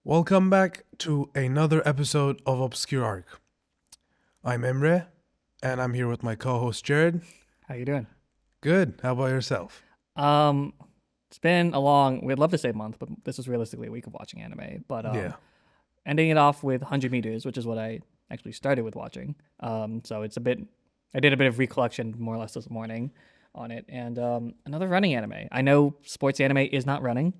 Welcome back to another episode of Obscure Arc. I'm Emre, and I'm here with my co-host Jared. How you doing? Good. How about yourself? Um, it's been a long. We'd love to say month, but this was realistically a week of watching anime. But Yeah, ending it off with 100 meters, which is what I actually started with watching. So it's a bit. I did a bit of recollection more or less this morning on it, and another running anime. I know sports anime is not running.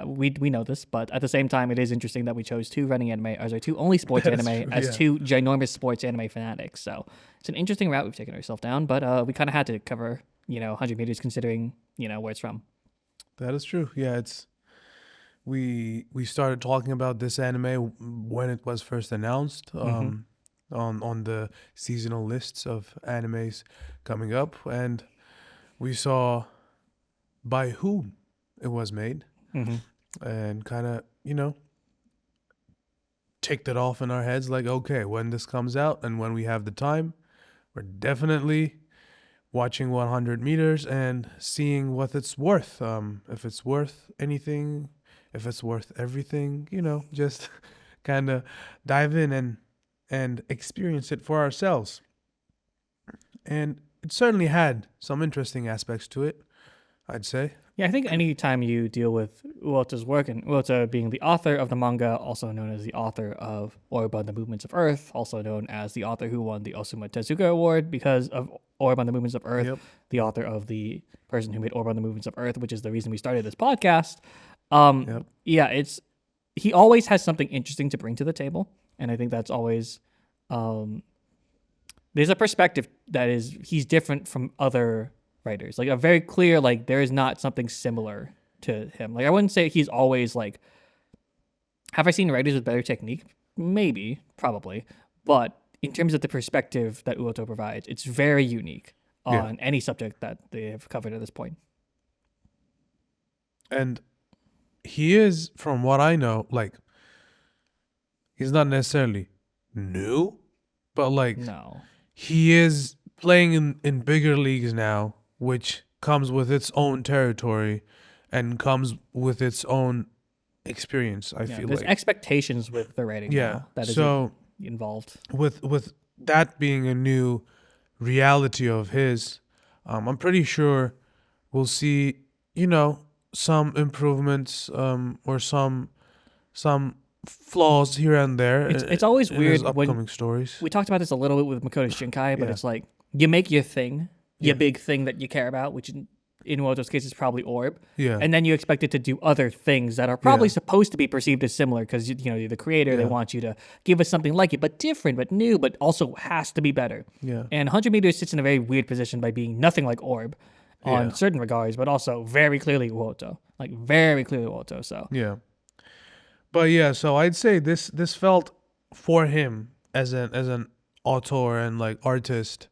We know this, but at the same time, it is interesting that we chose two running anime as our two only sports that is anime true. as Yeah, two ginormous sports anime fanatics. So it's an interesting route we've taken ourselves down, but we kind of had to cover 100 meters considering where it's from. that is true. Yeah, it's we started talking about this anime when it was first announced Mm-hmm. on the seasonal lists of animes coming up, and we saw by whom it was made, Mm-hmm. and kind of ticked it off in our heads like, okay, when this comes out and when we have the time, we're definitely watching 100 meters and seeing what it's worth. If it's worth anything, if it's worth everything, just kind of dive in and experience it for ourselves. And it certainly had some interesting aspects to it, I'd say. Yeah, I think anytime you deal with Uoto's work, and Uoto being the author of the manga, also known as the author of Orb on the Movements of Earth, also known as the author who won the Osuma Tezuka Award because of Orb on the Movements of Earth, Yep. the author of the person who made Orb on the Movements of Earth, which is the reason we started this podcast. Um, Yep. yeah, it's he always has something interesting to bring to the table, and I think that's always um, there's a perspective that is he's different from other writers. Like a very clear like there is not something similar to him. Like I wouldn't say he's always like have I seen writers with better technique? Maybe, probably. But in terms of the perspective that Uoto provides, it's very unique Yeah. on any subject that they have covered at this point. And he is, from what I know, like, he's not necessarily new, but like, No. he is playing in bigger leagues now, which comes with its own territory and comes with its own experience, I Yeah. feel There's like. expectations with the writing Yeah. now that is So involved. with that being a new reality of his, I'm pretty sure we'll see, you know, some improvements, or some flaws here and there It's always in his weird when upcoming stories. we talked about this a little bit with Makoto Shinkai, but Yeah. it's like you make your thing, your Yeah. big thing that you care about, which in Uoto's case is probably Orb, Yeah. and then you expect it to do other things that are probably Yeah. supposed to be perceived as similar because you're the creator. They Yeah. want you to give us something like it, but different, but new, but also has to be better. Yeah. And 100 meters sits in a very weird position by being nothing like Orb on Yeah. certain regards, but also very clearly Uoto, like very clearly Uoto. So Yeah. But yeah, so I'd say this felt for him as an author and like artist,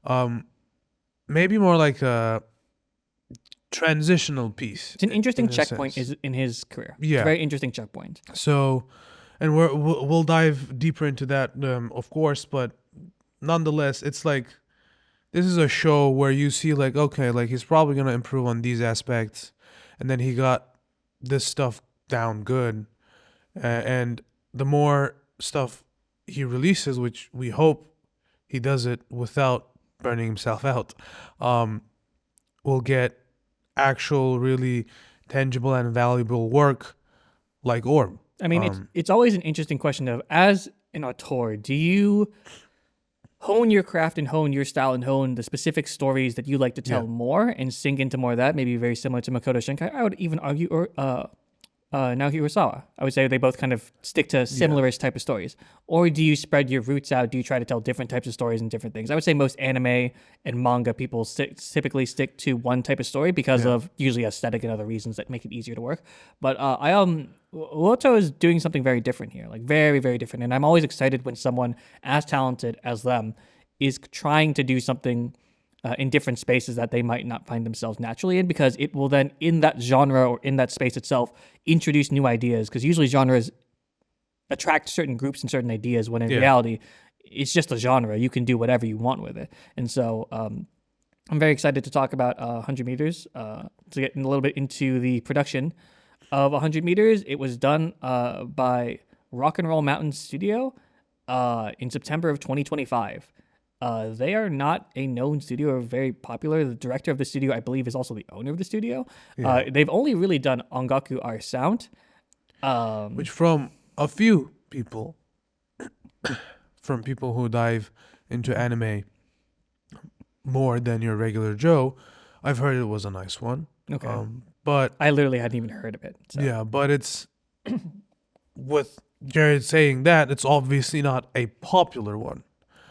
um, maybe more like a transitional piece it's an interesting in a checkpoint sense. is in his career. It's a Yeah. very interesting checkpoint. So, and we'll dive deeper into that, of course, but nonetheless, it's like this is a show where you see like, okay, like he's probably gonna improve on these aspects, and then he got this stuff down good, and the more stuff he releases, which we hope he does it without burning himself out, um, we'll get actual, really tangible and valuable work like Orb. I mean, it's Um, it's always an interesting question of as an auteur, do you hone your craft and hone your style and hone the specific stories that you like to tell Yeah. more and sink into more of that? Maybe very similar to Makoto Shinkai. I would even argue, or Naoki Urasawa. I would say they both kind of stick to similar-ish type of stories. Or do you spread your roots out? Do you try to tell different types of stories and different things? I would say most anime and manga people typically stick to one type of story because Yeah. of usually aesthetic and other reasons that make it easier to work. But Uoto is doing something very different here, like very, very different. And I'm always excited when someone as talented as them is trying to do something in different spaces that they might not find themselves naturally in, because it will then, in that genre or in that space itself, introduce new ideas. Because usually genres attract certain groups and certain ideas, when in Yeah. reality, it's just a genre. You can do whatever you want with it. And so I'm very excited to talk about 100 meters, to get a little bit into the production of 100 meters. It was done by Rock and Roll Mountain Studio in September of 2025. They are not a known studio or very popular. The director of the studio, I believe, is also the owner of the studio. They've only really done Ongaku Our Sound. Which from a few people, from people who dive into anime more than your regular Joe, I've heard it was a nice one. Okay. But I literally hadn't even heard of it. So. yeah, but it's with Jared saying that, it's obviously not a popular one.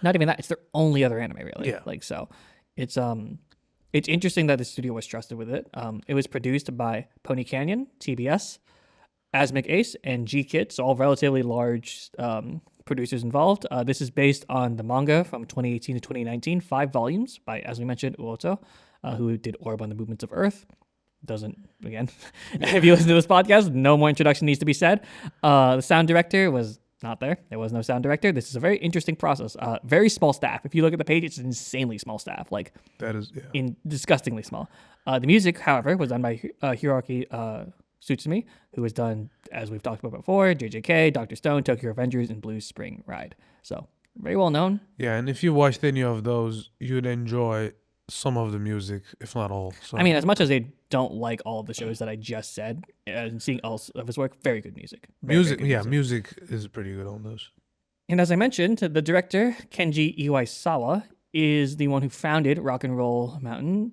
Not even that. It's their only other anime, really. Yeah. Like, so it's interesting that the studio was trusted with it. It was produced by Pony Canyon, TBS, Asmic Ace, and G Kids, all relatively large producers involved. This is based on the manga from 2018 to 2019, 5 volumes by, as we mentioned, Uoto, who did Orb on the Movements of Earth. Doesn't, again, if you listen to this podcast, no more introduction needs to be said. The sound director was not there. There was no sound director. This is a very interesting process. Very small staff. If you look at the page, it's an insanely small staff. Like, that is, disgustingly small. The music, however, was done by Hiroaki Tsutsumi, who has done, as we've talked about before, JJK, Dr. Stone, Tokyo Revengers, and Blue Spring Ride. So, very well known. Yeah, and if you watched any of those, you'd enjoy some of the music, if not all. So. I mean, as much as I don't like all of the shows that I just said, and seeing all of his work, very good music. Music is pretty good on those. And as I mentioned, the director, Kenji Iwaisawa, is the one who founded Rock and Roll Mountain.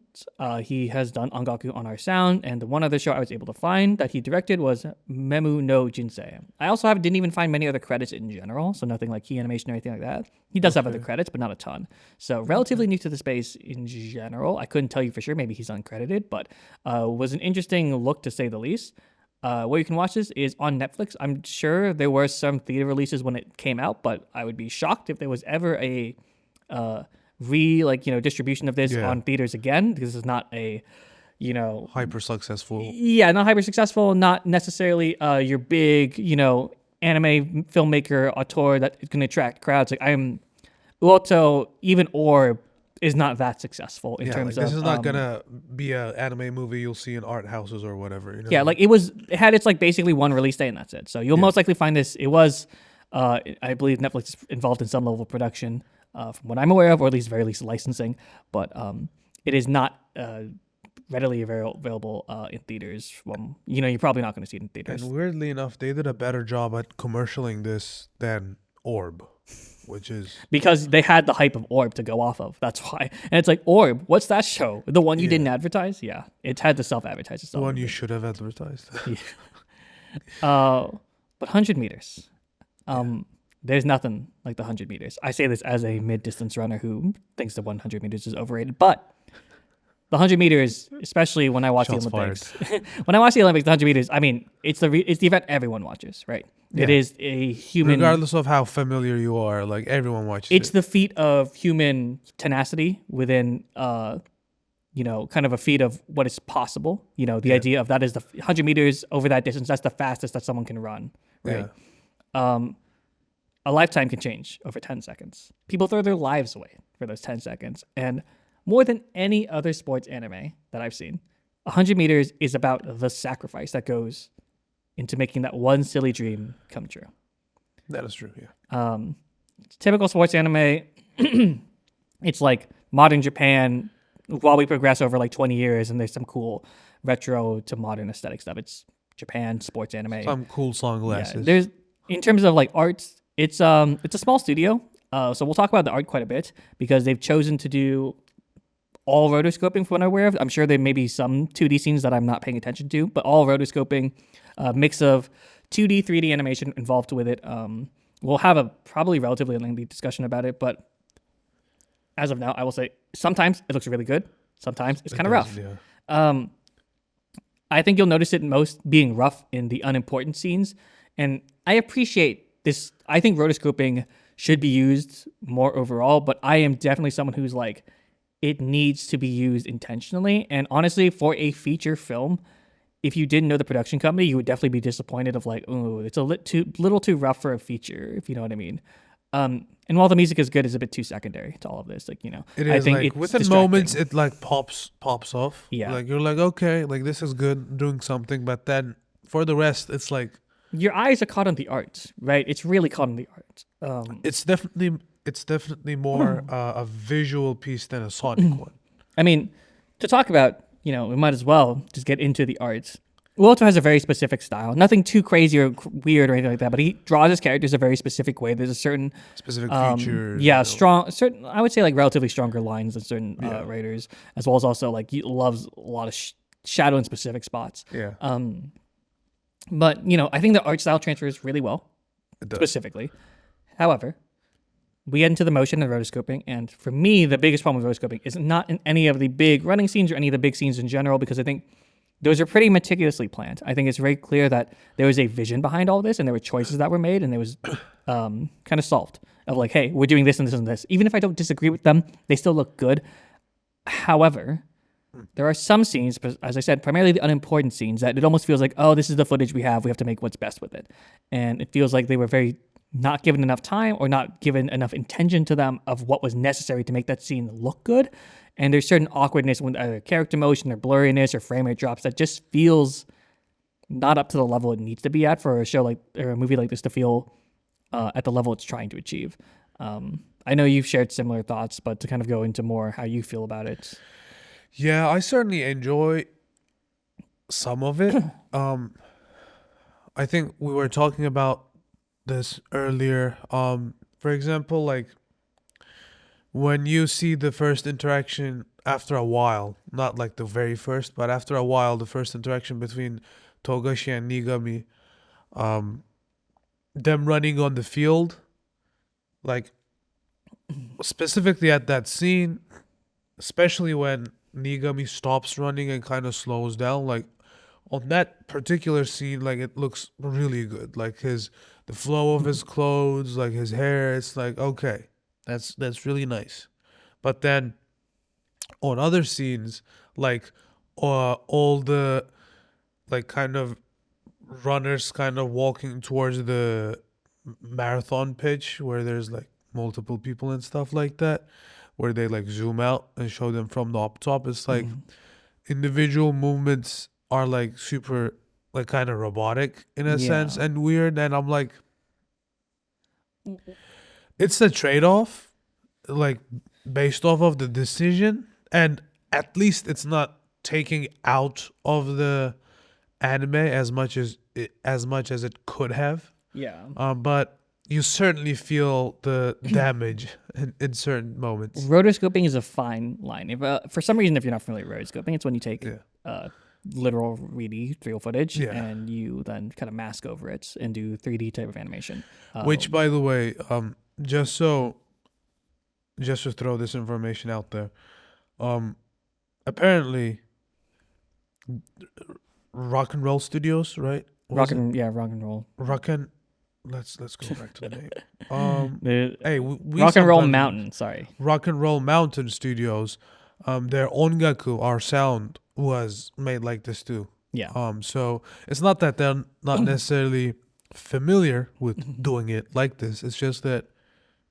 He has done Ongaku on Our Sound, and the one other show I was able to find that he directed was Memu no Jinsei. I also didn't even find many other credits in general, so nothing like key animation or anything like that. He does have other credits, but not a ton. So relatively new to the space in general. I couldn't tell you for sure. Maybe he's uncredited, but was an interesting look to say the least. Where you can watch this is on Netflix. I'm sure there were some theater releases when it came out, but I would be shocked if there was ever a distribution of this on theaters again, because this is not a hyper successful. Yeah, not hyper successful, not necessarily your big anime filmmaker auteur that is going to attract crowds. Like Uoto, even Orb is not that successful in terms of. This is not gonna be an anime movie you'll see in art houses or whatever. Yeah, like it had its like basically one release day and that's it. So you'll most likely find this. It was, I believe Netflix is involved in some level of production. From what I'm aware of, or at least very least licensing, but it is not readily available in theaters. You're probably not going to see it in theaters. And weirdly enough, they did a better job at commercialing this than Orb, which is because they had the hype of Orb to go off of. That's why. And it's like, Orb, what's that show? The one you didn't advertise? Yeah, it had to self-advertise itself. The one you should have advertised. But 100 meters. There's nothing like the 100 meters. I say this as a mid-distance runner who thinks the 100 meters is overrated, but the 100 meters, especially when I watch the Olympics, when I watch the Olympics, the 100 meters, I mean, it's the event everyone watches, right? Yeah. It is a human, regardless of how familiar you are, like everyone watches. It's the feat of human tenacity within, kind of a feat of what is possible. The idea of that is the 100 meters over that distance. That's the fastest that someone can run, right? Yeah. A lifetime can change over 10 seconds. People throw their lives away for those 10 seconds. And more than any other sports anime that I've seen, 100 meters is about the sacrifice that goes into making that one silly dream come true. That is true, yeah. Typical sports anime, it's like modern Japan while we progress over like 20 years and there's some cool retro to modern aesthetic stuff. It's Japan sports anime. Some cool sunglasses. Yeah, there's, in terms of like arts, it's a small studio, so we'll talk about the art quite a bit because they've chosen to do all rotoscoping from what I'm aware of. I'm sure there may be some 2D scenes that I'm not paying attention to, but all rotoscoping, mix of 2D, 3D animation involved with it. We'll have a probably relatively lengthy discussion about it, but as of now, I will say sometimes it looks really good. Sometimes it's kind of rough. Yeah. I think you'll notice it most being rough in the unimportant scenes, and I appreciate this. I think rotoscoping should be used more overall, but I am definitely someone who's like, it needs to be used intentionally. And honestly, for a feature film, if you didn't know the production company, you would definitely be disappointed of like, oh, it's a little too rough for a feature, if you know what I mean. And while the music is good, it's a bit too secondary to all of this. Like, it is, I think like within moments it like pops off. Yeah. Like you're like, okay, like this is good, doing something, but then for the rest, it's like your eyes are caught on the art, right? It's really caught on the art. it's definitely more a visual piece than a sonic one. I mean, to talk about, we might as well just get into the art. Uoto has a very specific style. Nothing too crazy or weird or anything like that, but he draws his characters a very specific way. There's a certain Specific features. yeah, certain. I would say like relatively stronger lines than certain writers, as well as also like he loves a lot of shadow in specific spots. Yeah. But I think the art style transfers really well, It does. specifically. However, we get into the motion of rotoscoping, and for me, the biggest problem with rotoscoping is not in any of the big running scenes or any of the big scenes in general, because I think those are pretty meticulously planned. I think it's very clear that there was a vision behind all this, and there were choices that were made, and it was kind of solved. Of like, hey, we're doing this and this and this. Even if I don't disagree with them, they still look good. However, there are some scenes, as I said, primarily the unimportant scenes, that it almost feels like, oh, this is the footage we have. We have to make what's best with it. And it feels like they were very not given enough time or not given enough intention to them of what was necessary to make that scene look good. And there's certain awkwardness with either character motion or blurriness or frame rate drops that just feels not up to the level it needs to be at for a show like or a movie like this to feel at the level it's trying to achieve. I know you've shared similar thoughts, but to kind of go into more how you feel about it. Yeah, I certainly enjoy some of it. I think we were talking about this earlier. For example, like when you see the first interaction after a while, not like the very first, but after a while, the first interaction between Togashi and Nigami, them running on the field, like specifically at that scene, especially when Nigami stops running and kind of slows down, like on that particular scene, like it looks really good. Like the flow of his clothes, like his hair, it's like okay, that's really nice. But then on other scenes, like all the like kind of runners kind of walking towards the marathon pitch where there's like multiple people and stuff like that, where they like zoom out and show them from the up top. It's like individual movements are like super like kind of robotic in a sense and weird, and I'm like it's a trade-off like based off of the decision, and at least it's not taking out of the anime as much as it could have. But you certainly feel the damage in certain moments. Rotoscoping is a fine line. If for some reason, if you're not familiar with rotoscoping, it's when you take literal 3D footage and you then kind of mask over it and do 3D type of animation. Which, by the way, just to throw this information out there, apparently, Rock and Roll Studios, right? Rock and roll. Let's go back to the name. Hey, we Rock and Roll Mountain. Sorry, Rock and Roll Mountain Studios. Their ongaku, our sound, was made like this too. So it's not that they're not necessarily familiar with doing it like this. It's just that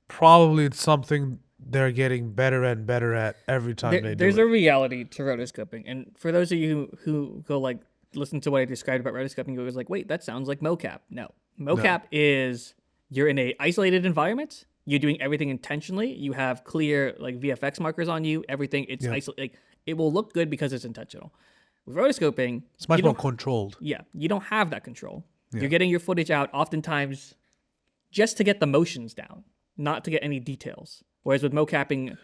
probably it's something they're getting better and better at every time they do it. There's a reality to rotoscoping, and for those of you who go like listen to what I described about rotoscoping, you was like, wait, that sounds like mocap. No. Mocap is you're in a isolated environment. You're doing everything intentionally. You have clear like VFX markers on you. Everything it's like it will look good because it's intentional. With rotoscoping, it's much more controlled. Yeah, you don't have that control. You're getting your footage out oftentimes just to get the motions down, not to get any details. Whereas with mocapping,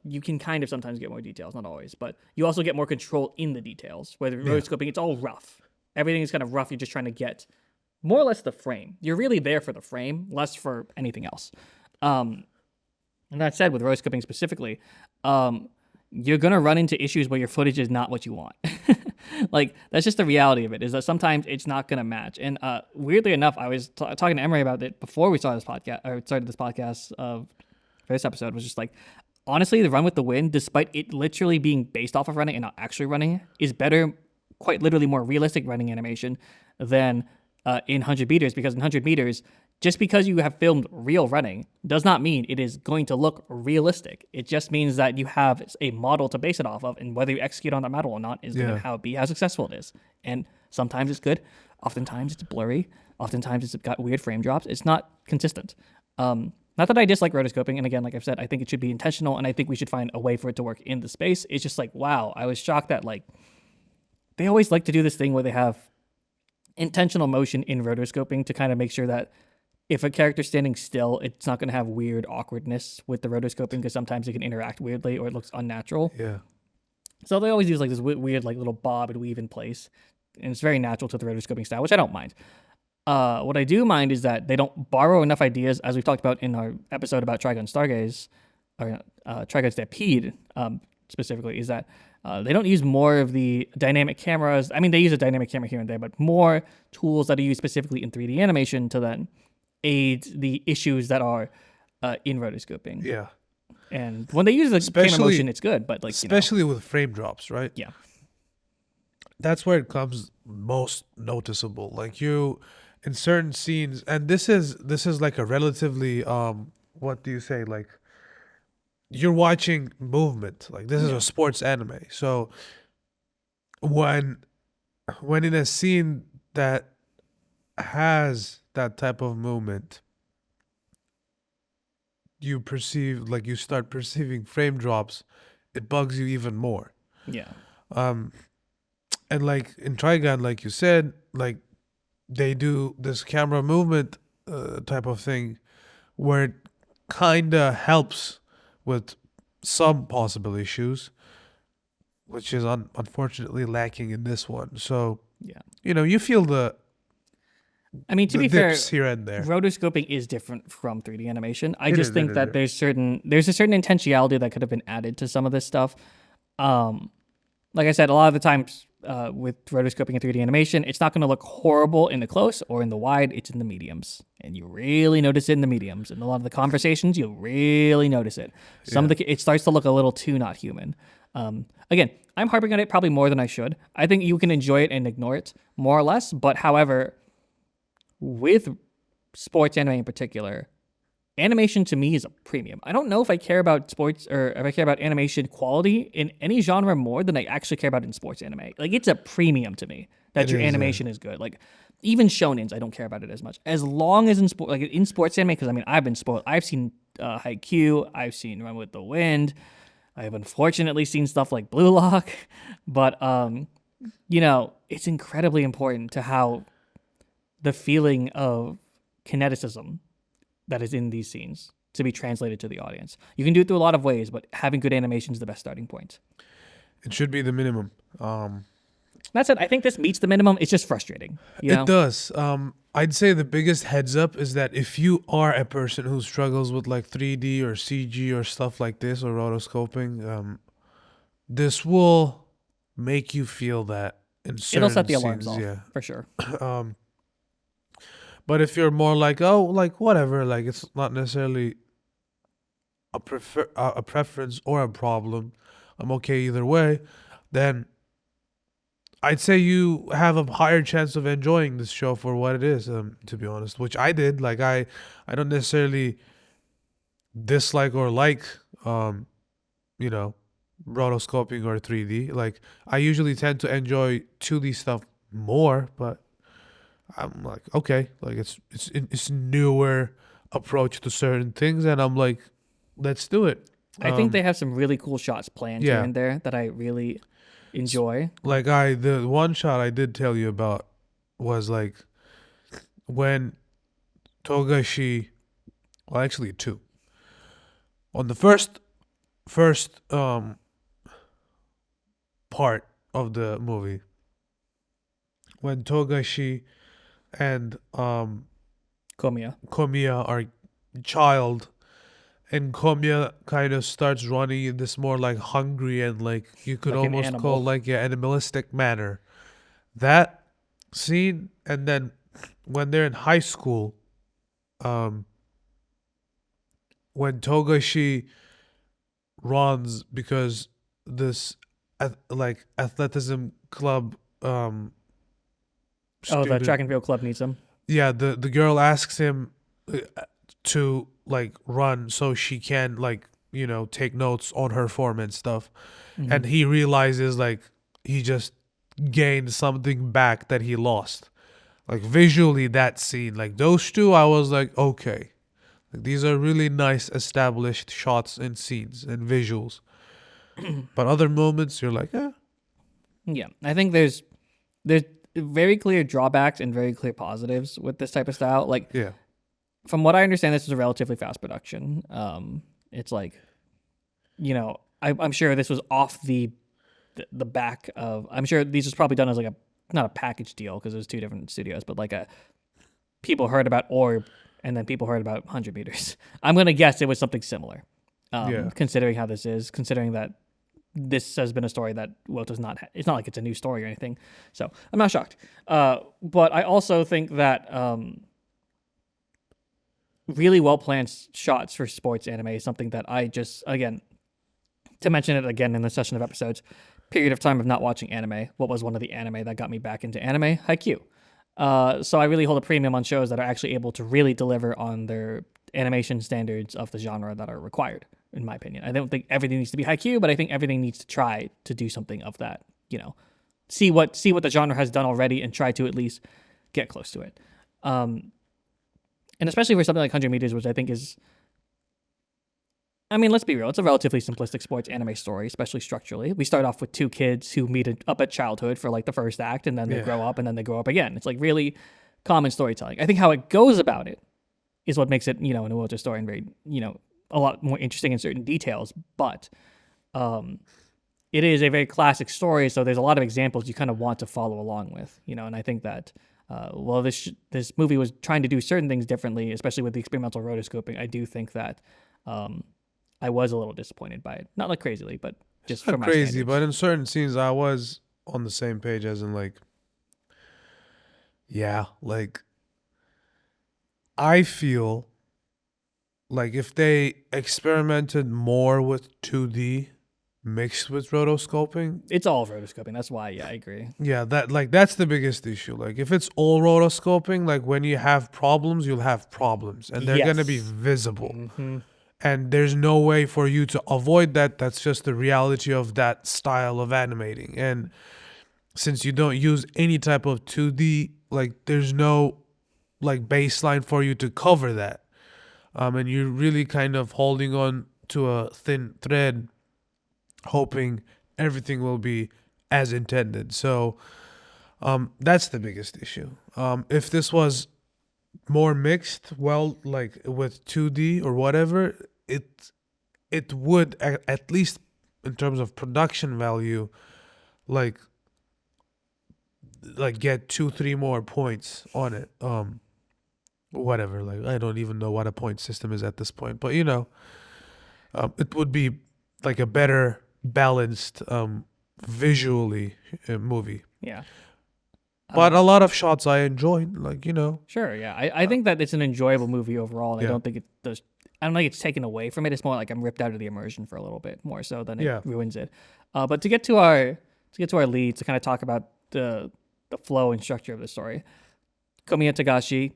you can kind of sometimes get more details, not always, but you also get more control in the details. Where rotoscoping, it's all rough. Everything is kind of rough. You're just trying to get more or less the frame. You're really there for the frame, less for anything else. And that said, with rotoscoping specifically, you're going to run into issues where your footage is not what you want. Like, that's just the reality of it, is that sometimes it's not going to match. And weirdly enough, I was talking to Emre about it before we started this podcast for this episode, was just like, honestly, the Run with the Wind, despite it literally being based off of running and not actually running, is better, quite literally more realistic running animation than in 100 meters, because in 100 meters, just because you have filmed real running does not mean it is going to look realistic. It just means that you have a model to base it off of, and whether you execute on that model or not is going to be how successful it is. And sometimes it's good, Oftentimes it's blurry. Oftentimes it's got weird frame drops. It's not consistent. Not that I dislike rotoscoping, and again, like I've said, I think it should be intentional, and I think we should find a way for it to work in the space. It's just like, wow, I was shocked that like they always like to do this thing where they have intentional motion in rotoscoping to kind of make sure that if a character's standing still, it's not going to have weird awkwardness with the rotoscoping because sometimes it can interact weirdly or it looks unnatural. Yeah. So they always use like this weird like little bob and weave in place, and it's very natural to the rotoscoping style, which I don't mind. What I do mind is that they don't borrow enough ideas, as we've talked about in our episode about Trigun Stargaze, or Trigun Stampede specifically, is that they don't use more of the dynamic cameras. I mean, they use a dynamic camera here and there, but more tools that are used specifically in 3D animation to then aid the issues that are in rotoscoping. Yeah. And when they use the camera motion, it's good, but like especially with frame drops, right? Yeah. That's where it comes most noticeable. Like you, in certain scenes, and this is like a relatively what do you say, like you're watching movement. Like this is a sports anime. So when in a scene that has that type of movement, you start perceiving frame drops, it bugs you even more. Yeah. And like in Trigun, like you said, like they do this camera movement type of thing where it kind of helps with some possible issues, which is unfortunately lacking in this one. So, Yeah. You feel the I mean, to be fair, here and there. Rotoscoping is different from 3D animation. I just think that there's a certain intentionality that could have been added to some of this stuff. Like I said, a lot of the times with rotoscoping and 3D animation, it's not going to look horrible in the close or in the wide. It's in the mediums, and you really notice it in the mediums. And a lot of the conversations, you'll really notice it. It starts to look a little too not human. Again, I'm harping on it probably more than I should. I think you can enjoy it and ignore it more or less. But however, with sports anime in particular, animation to me is a premium. I don't know if I care about sports or if I care about animation quality in any genre more than I actually care about in sports anime. Like it's a premium to me that your animation is good. Like even shonens, I don't care about it as much. As long as in sports anime, because I mean I've been spoiled. I've seen Haikyuu, I've seen Run with the Wind. I have unfortunately seen stuff like Blue Lock, but it's incredibly important to how the feeling of kineticism that is in these scenes to be translated to the audience. You can do it through a lot of ways, but having good animation is the best starting point. It should be the minimum. That said, I think this meets the minimum. It's just frustrating. It does. I'd say the biggest heads up is that if you are a person who struggles with like 3D or CG or stuff like this or rotoscoping, this will make you feel that in certain It'll set the alarms scenes, off, for sure. But if you're more like, oh, like whatever, like it's not necessarily a preference or a problem, I'm okay either way, then I'd say you have a higher chance of enjoying this show for what it is, to be honest, which I did. Like I don't necessarily dislike or like, rotoscoping or 3D. Like I usually tend to enjoy 2D stuff more, but I'm like, okay, like it's newer approach to certain things, and I'm like, let's do it. I think they have some really cool shots planned here and there that I really enjoy. Like the one shot I did tell you about was like when Togashi, well actually two. On the first part of the movie, when Togashi and Komiya are child, and Komiya kind of starts running in this more like hungry and like you could like almost call like animalistic manner. That scene, and then when they're in high school, when Togashi runs because this like athleticism club the track and field club needs him. Yeah, the girl asks him to like run so she can like take notes on her form and stuff, and he realizes like he just gained something back that he lost. Like visually, that scene, like those two, I was like, okay, like, these are really nice established shots and scenes and visuals. But other moments, you're like, eh, Yeah, I think there's very clear drawbacks and very clear positives with this type of style. Like yeah, from what I understand, this is a relatively fast production. It's like, I'm sure this was off the back of. I'm sure these was probably done as like a not a package deal because it was two different studios, but like a people heard about Orb and then people heard about 100 meters. I'm gonna guess it was something similar. yeah, Considering how this is, considering that this has been a story that Uoto's not. It's not like it's a new story or anything, so I'm not shocked. But I also think that really well planned shots for sports anime is something that I just again to mention it again in the session of episodes. Period of time of not watching anime. What was one of the anime that got me back into anime? Haikyuu. So I really hold a premium on shows that are actually able to really deliver on their animation standards of the genre that are required, in my opinion. I don't think everything needs to be Haikyuu, but I think everything needs to try to do something of that. See what the genre has done already and try to at least get close to it. And especially for something like 100 meters, which I think is, I mean, let's be real. It's a relatively simplistic sports anime story, especially structurally. We start off with two kids who meet up at childhood for like the first act, and then they Yeah. grow up, and then they grow up again. It's like really common storytelling. I think how it goes about it is what makes it, an Uoto story and very, a lot more interesting in certain details. But it is a very classic story, so there's a lot of examples you kind of want to follow along with, and I think that this movie was trying to do certain things differently, especially with the experimental rotoscoping. I do think that I was a little disappointed by it. Not like crazily, but just not for my crazy. standards. But in certain scenes, I was on the same page as in like, yeah, like I feel like if they experimented more with 2D mixed with rotoscoping, It's all rotoscoping. That's why, yeah, I agree. yeah, that's the biggest issue. Like if it's all rotoscoping, like when you have problems, you'll have problems and they're gonna be Yes. visible. Mm-hmm. And there's no way for you to avoid that. That's just the reality of that style of animating. And since you don't use any type of 2D, like there's no like baseline for you to cover that. And you're really kind of holding on to a thin thread, hoping everything will be as intended. So that's the biggest issue. If this was more mixed, well, like with 2D or whatever, it would at least in terms of production value, like get 2-3 more points on it. Whatever. Like I don't even know what a point system is at this point, but it would be like a better balanced visually movie. Yeah. But a lot of shots I enjoyed, like Sure, yeah. I think that it's an enjoyable movie overall, and I Yeah. don't think it does. I don't think it's taken away from it. It's more like I'm ripped out of the immersion for a little bit more so than it Yeah. ruins it. But to get to our lead, to kind of talk about the flow and structure of the story, Komiya Tagashi,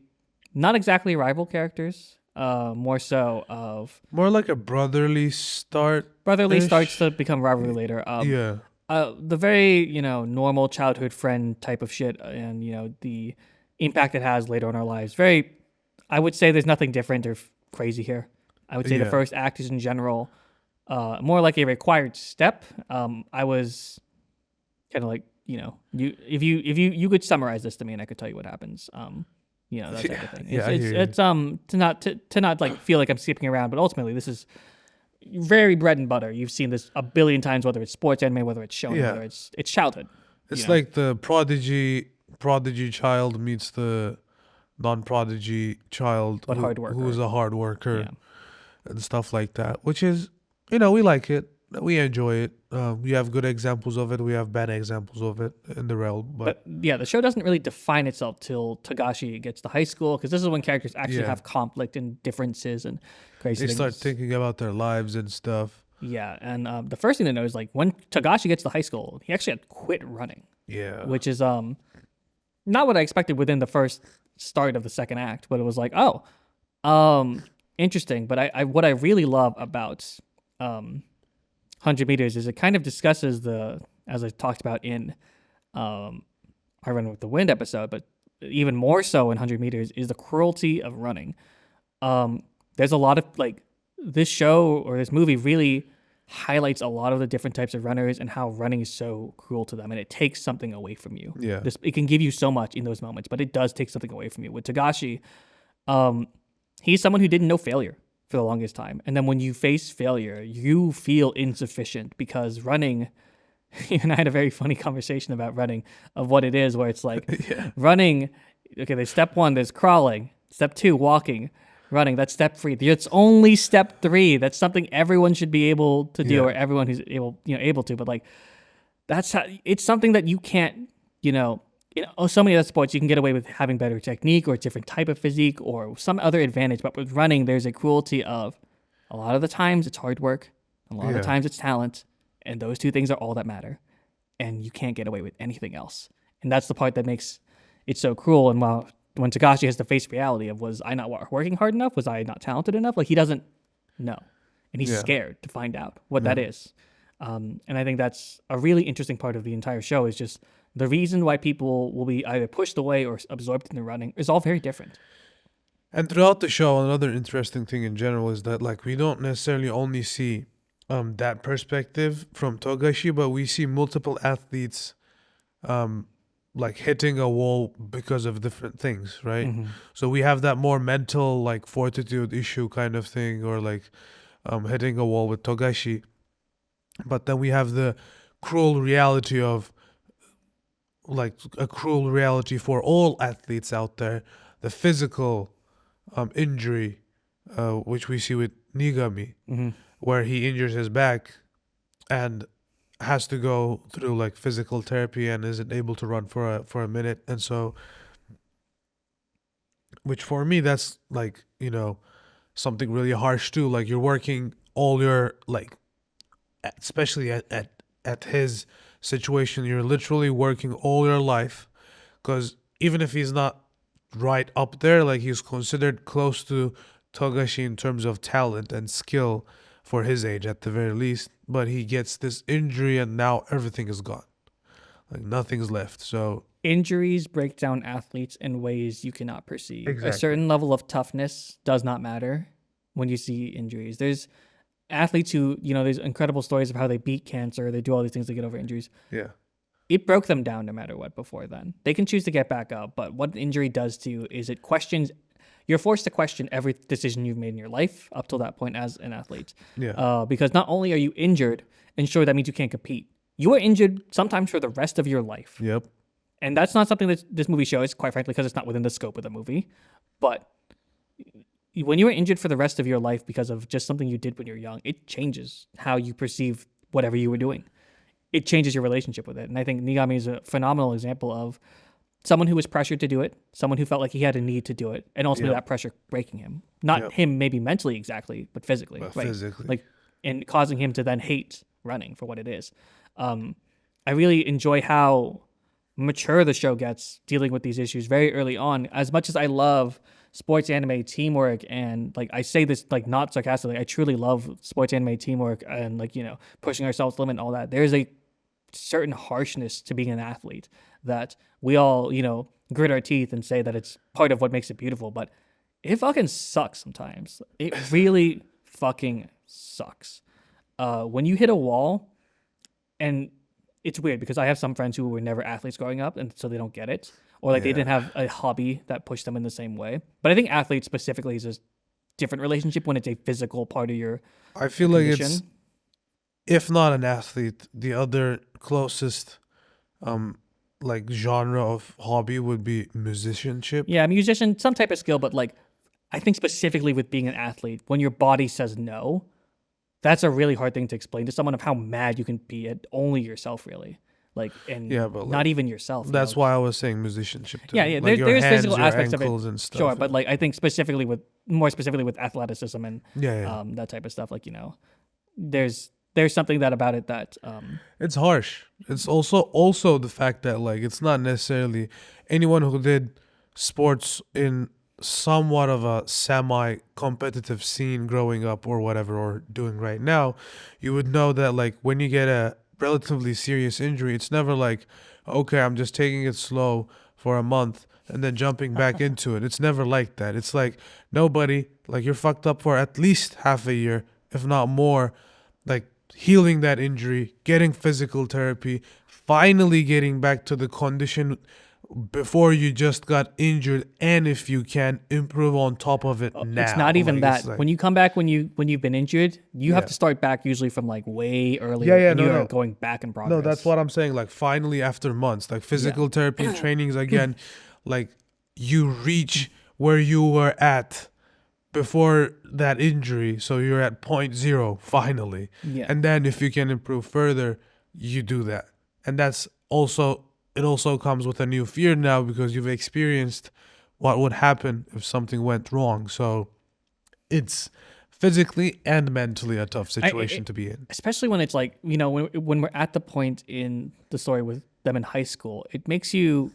not exactly rival characters, more so of more like a brotherly start. brotherly starts to become rivalry later. Yeah. The very normal childhood friend type of shit, and the impact it has later in our lives. Very, I would say there's nothing different or crazy here. I would say the Yeah. first act is in general more like a required step. I was kind of like you could summarize this to me and I could tell you what happens. That type of thing. Yeah, I hear you. It's to not like feel like I'm skipping around, but ultimately this is very bread and butter. You've seen this a billion times, whether it's sports anime, whether it's shonen, Yeah. whether it's childhood. It's like the prodigy child meets the non-prodigy child But hard worker. who is a hard worker Yeah. and stuff like that, which is we like it, we enjoy it. We have good examples of it, we have bad examples of it in the realm, But yeah, the show doesn't really define itself till Tagashi gets to high school, because this is when characters actually Yeah. have conflict and differences and crazy they things. start thinking about their lives and stuff. Yeah, and the first thing to know is like when Tagashi gets to high school, he actually had quit running, Yeah. which is not what I expected within the first start of the second act. But it was like, interesting. But I what I really love about 100 meters is it kind of discusses as I talked about in I Run with the Wind episode, but even more so in 100 meters, is the cruelty of running. There's a lot of like this show or this movie really highlights a lot of the different types of runners and how running is so cruel to them, and it takes something away from you. Yeah. It can give you so much in those moments, but it does take something away from you. With Togashi, he's someone who didn't know failure for the longest time, and then when you face failure, you feel insufficient because running. You and I had a very funny conversation about running, of what it is, where it's like running. Okay, there's step 1, there's crawling. Step 2, walking. Running, that's step 3. It's only step 3. That's something everyone should be able to do, or everyone who's able to. But like, that's how it's something that you can't, so many other sports you can get away with having better technique or a different type of physique or some other advantage. But with running, there's a cruelty of a lot of the times it's hard work, a lot of the times it's talent, and those two things are all that matter. And you can't get away with anything else. And that's the part that makes it so cruel. And when Togashi has to face reality of, was I not working hard enough? Was I not talented enough? Like, he doesn't know. And he's scared to find out what that is. And I think that's a really interesting part of the entire show, is just the reason why people will be either pushed away or absorbed into running is all very different. And throughout the show, another interesting thing in general is that like we don't necessarily only see that perspective from Togashi, but we see multiple athletes like hitting a wall because of different things, right? So we have that more mental like fortitude issue kind of thing, or like hitting a wall with Togashi. But then we have the cruel reality of like a cruel reality for all athletes out there, the physical injury, which we see with Nigami, where he injures his back and has to go through like physical therapy and isn't able to run for a minute. And so, which for me, that's like, something really harsh too. Like, you're working all your, like, especially at his situation, you're literally working all your life, because even if he's not right up there, like, he's considered close to Togashi in terms of talent and skill for his age at the very least, but he gets this injury and now everything is gone. Like, nothing's left. So injuries break down athletes in ways you cannot perceive. Exactly. A certain level of toughness does not matter when you see injuries. There's athletes who, there's incredible stories of how they beat cancer, they do all these things to get over injuries. yeah. It broke them down no matter what before then. They can choose to get back up, but what an injury does to you is you're forced to question every decision you've made in your life up till that point as an athlete. Yeah. Because not only are you injured, and sure, that means you can't compete. You are injured sometimes for the rest of your life. Yep. And that's not something that this movie shows, quite frankly, because it's not within the scope of the movie. But when you are injured for the rest of your life because of just something you did when you're young, it changes how you perceive whatever you were doing. It changes your relationship with it. And I think Nigami is a phenomenal example of someone who was pressured to do it, someone who felt like he had a need to do it, and ultimately that pressure breaking him. Not him maybe mentally exactly, but physically. But right? physically. Like, and causing him to then hate running for what it is. I really enjoy how mature the show gets dealing with these issues very early on. As much as I love sports anime teamwork, and like I say this like not sarcastically, I truly love sports anime teamwork and like, pushing ourselves to the limit and all that. There's a certain harshness to being an athlete that we all, grit our teeth and say that it's part of what makes it beautiful, but it fucking sucks sometimes. It really fucking sucks. When you hit a wall, and it's weird because I have some friends who were never athletes growing up, and so they don't get it, or like they didn't have a hobby that pushed them in the same way. But I think athletes specifically is a different relationship when it's a physical part of your I feel condition. like it's, if not an athlete, the other closest like genre of hobby would be musicianship. Yeah, a musician, some type of skill, but like I think specifically with being an athlete, when your body says no, that's a really hard thing to explain to someone of how mad you can be at only yourself, really. Like, and but not even yourself. That's why I was saying musicianship too. Yeah, Like your there's hands, physical your aspects of it, ankles and stuff. sure, but like I think more specifically with athleticism and that type of stuff, like there's something that about it that it's harsh. It's also the fact that like it's not necessarily anyone who did sports in somewhat of a semi-competitive scene growing up or whatever, or doing right now, you would know that like when you get a relatively serious injury, it's never like, okay, I'm just taking it slow for a month and then jumping back into it. It's never like that. It's like nobody, like you're fucked up for at least half a year, if not more, like healing that injury, getting physical therapy, finally getting back to the condition before you just got injured, and if you can improve on top of it now. It's not even Like, that. it's like, When you come back, when you've been injured, you have Yeah. to start back usually from like way earlier. Yeah, and no, you are no. going back in progress. No, that's what I'm saying. Like finally after months, like physical therapy and trainings again, like you reach where you were at before that injury. So you're at point zero finally. Yeah. And then if you can improve further, you do that. And that's also, it also comes with a new fear now because you've experienced what would happen if something went wrong. So it's physically and mentally a tough situation to be in. Especially when it's like, you know, when we're at the point in the story with them in high school, it makes you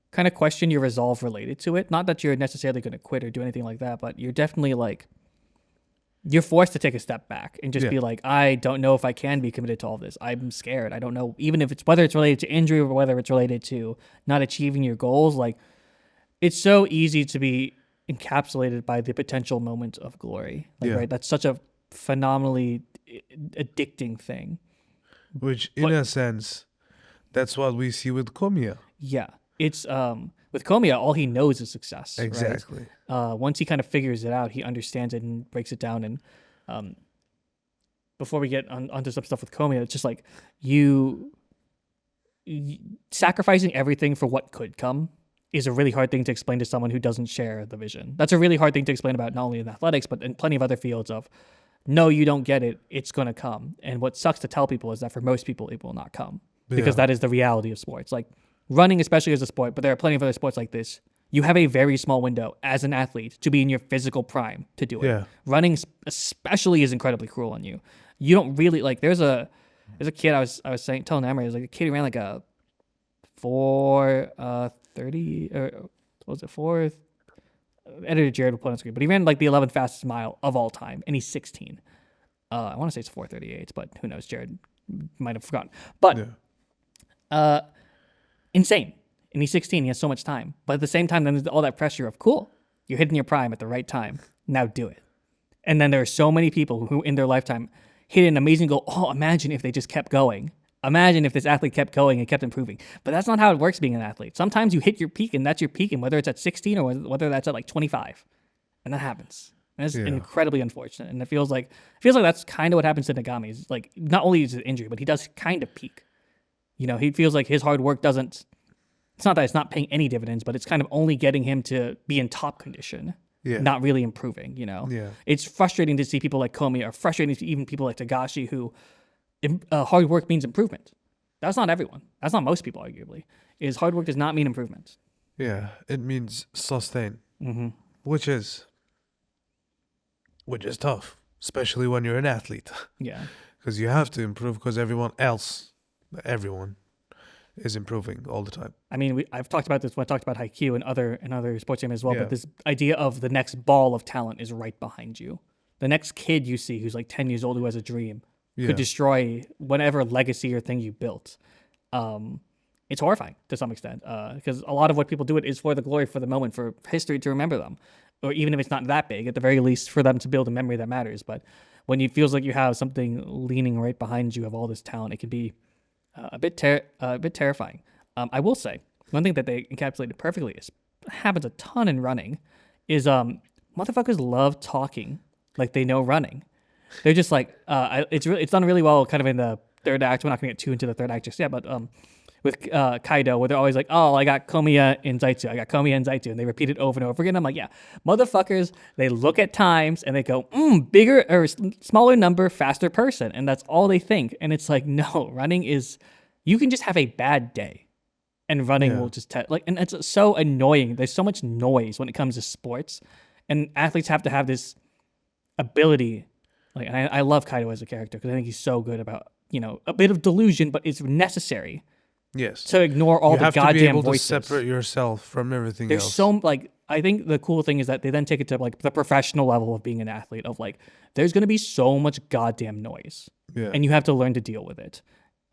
kind of question your resolve related to it. Not that you're necessarily going to quit or do anything like that, but you're definitely like, you're forced to take a step back and just be like, I don't know if I can be committed to all of this. I'm scared. I don't know, even if it's whether it's related to injury or whether it's related to not achieving your goals. Like, it's so easy to be encapsulated by the potential moment of glory. Like, right? That's such a phenomenally addicting thing. Which, in a sense, that's what we see with Komiya. Yeah. It's with Komiya, all he knows is success. Exactly. Right? Once he kind of figures it out, he understands it and breaks it down. And before we get onto some stuff with Komiya, it's just like you sacrificing everything for what could come is a really hard thing to explain to someone who doesn't share the vision. That's a really hard thing to explain about not only in athletics, but in plenty of other fields of, no, you don't get it. It's going to come. And what sucks to tell people is that for most people, it will not come because that is the reality of sports. Like running, especially as a sport, but there are plenty of other sports like this. You have a very small window as an athlete to be in your physical prime to do it. Yeah. Running especially is incredibly cruel on you. You don't really like, there's a kid I was telling Emre, there's like a kid who ran like a 4:30 or what was it 4? Editor Jared will put on screen, but he ran like the 11th fastest mile of all time, and he's 16. I want to say it's 4:38, but who knows? Jared might have forgotten. But insane, and he's 16. He has so much time, but at the same time, then there's all that pressure of cool. You're hitting your prime at the right time. Now do it. And then there are so many people who, in their lifetime, hit an amazing goal. Oh, imagine if they just kept going. Imagine if this athlete kept going and kept improving. But that's not how it works being an athlete. Sometimes you hit your peak and that's your peak, and whether it's at 16 or whether that's at like 25. And that happens. And it's incredibly unfortunate. And it feels like that's kind of what happens to Nagami. It's like not only is it injury, but he does kind of peak. You know, he feels like his hard work doesn't, it's not that it's not paying any dividends, but it's kind of only getting him to be in top condition. Yeah. Not really improving, you know? Yeah. It's frustrating to see people like Komi, or frustrating to see even people like Tagashi who hard work means improvement. That's not everyone. That's not most people, arguably. Is hard work does not mean improvement. Yeah. It means sustain, which is tough, especially when you're an athlete. Yeah. Because you have to improve because everyone is improving all the time. I mean, I've talked about this when I talked about Haikyuu and other sports games as well, but this idea of the next ball of talent is right behind you. The next kid you see who's like 10 years old who has a dream could destroy whatever legacy or thing you built. It's horrifying to some extent because a lot of what people do it is for the glory, for the moment, for history to remember them. Or even if it's not that big, at the very least for them to build a memory that matters. But when it feels like you have something leaning right behind you of all this talent, it can be a bit terrifying. I will say, one thing that they encapsulated perfectly is happens a ton in running is motherfuckers love talking like they know running. They're just like, it's done really well kind of in the third act. We're not going to get too into the third act just yet, but with Kaido, where they're always like, oh, I got Komiya and Zaitsu. I got Komiya and Zaitsu. And they repeat it over and over again. I'm like, yeah, motherfuckers, they look at times and they go, bigger or smaller number, faster person. And that's all they think. And it's like, no, running is, you can just have a bad day and running will just, and it's so annoying. There's so much noise when it comes to sports. And athletes have to have this ability. Like, and I love Kaido as a character because I think he's so good about, you know, a bit of delusion, but it's necessary. Yes. To ignore all the goddamn voices. You have to be able to separate yourself from everything else. There's so, like, I think the cool thing is that they then take it to, like, the professional level of being an athlete of, like, there's going to be so much goddamn noise. Yeah. And you have to learn to deal with it.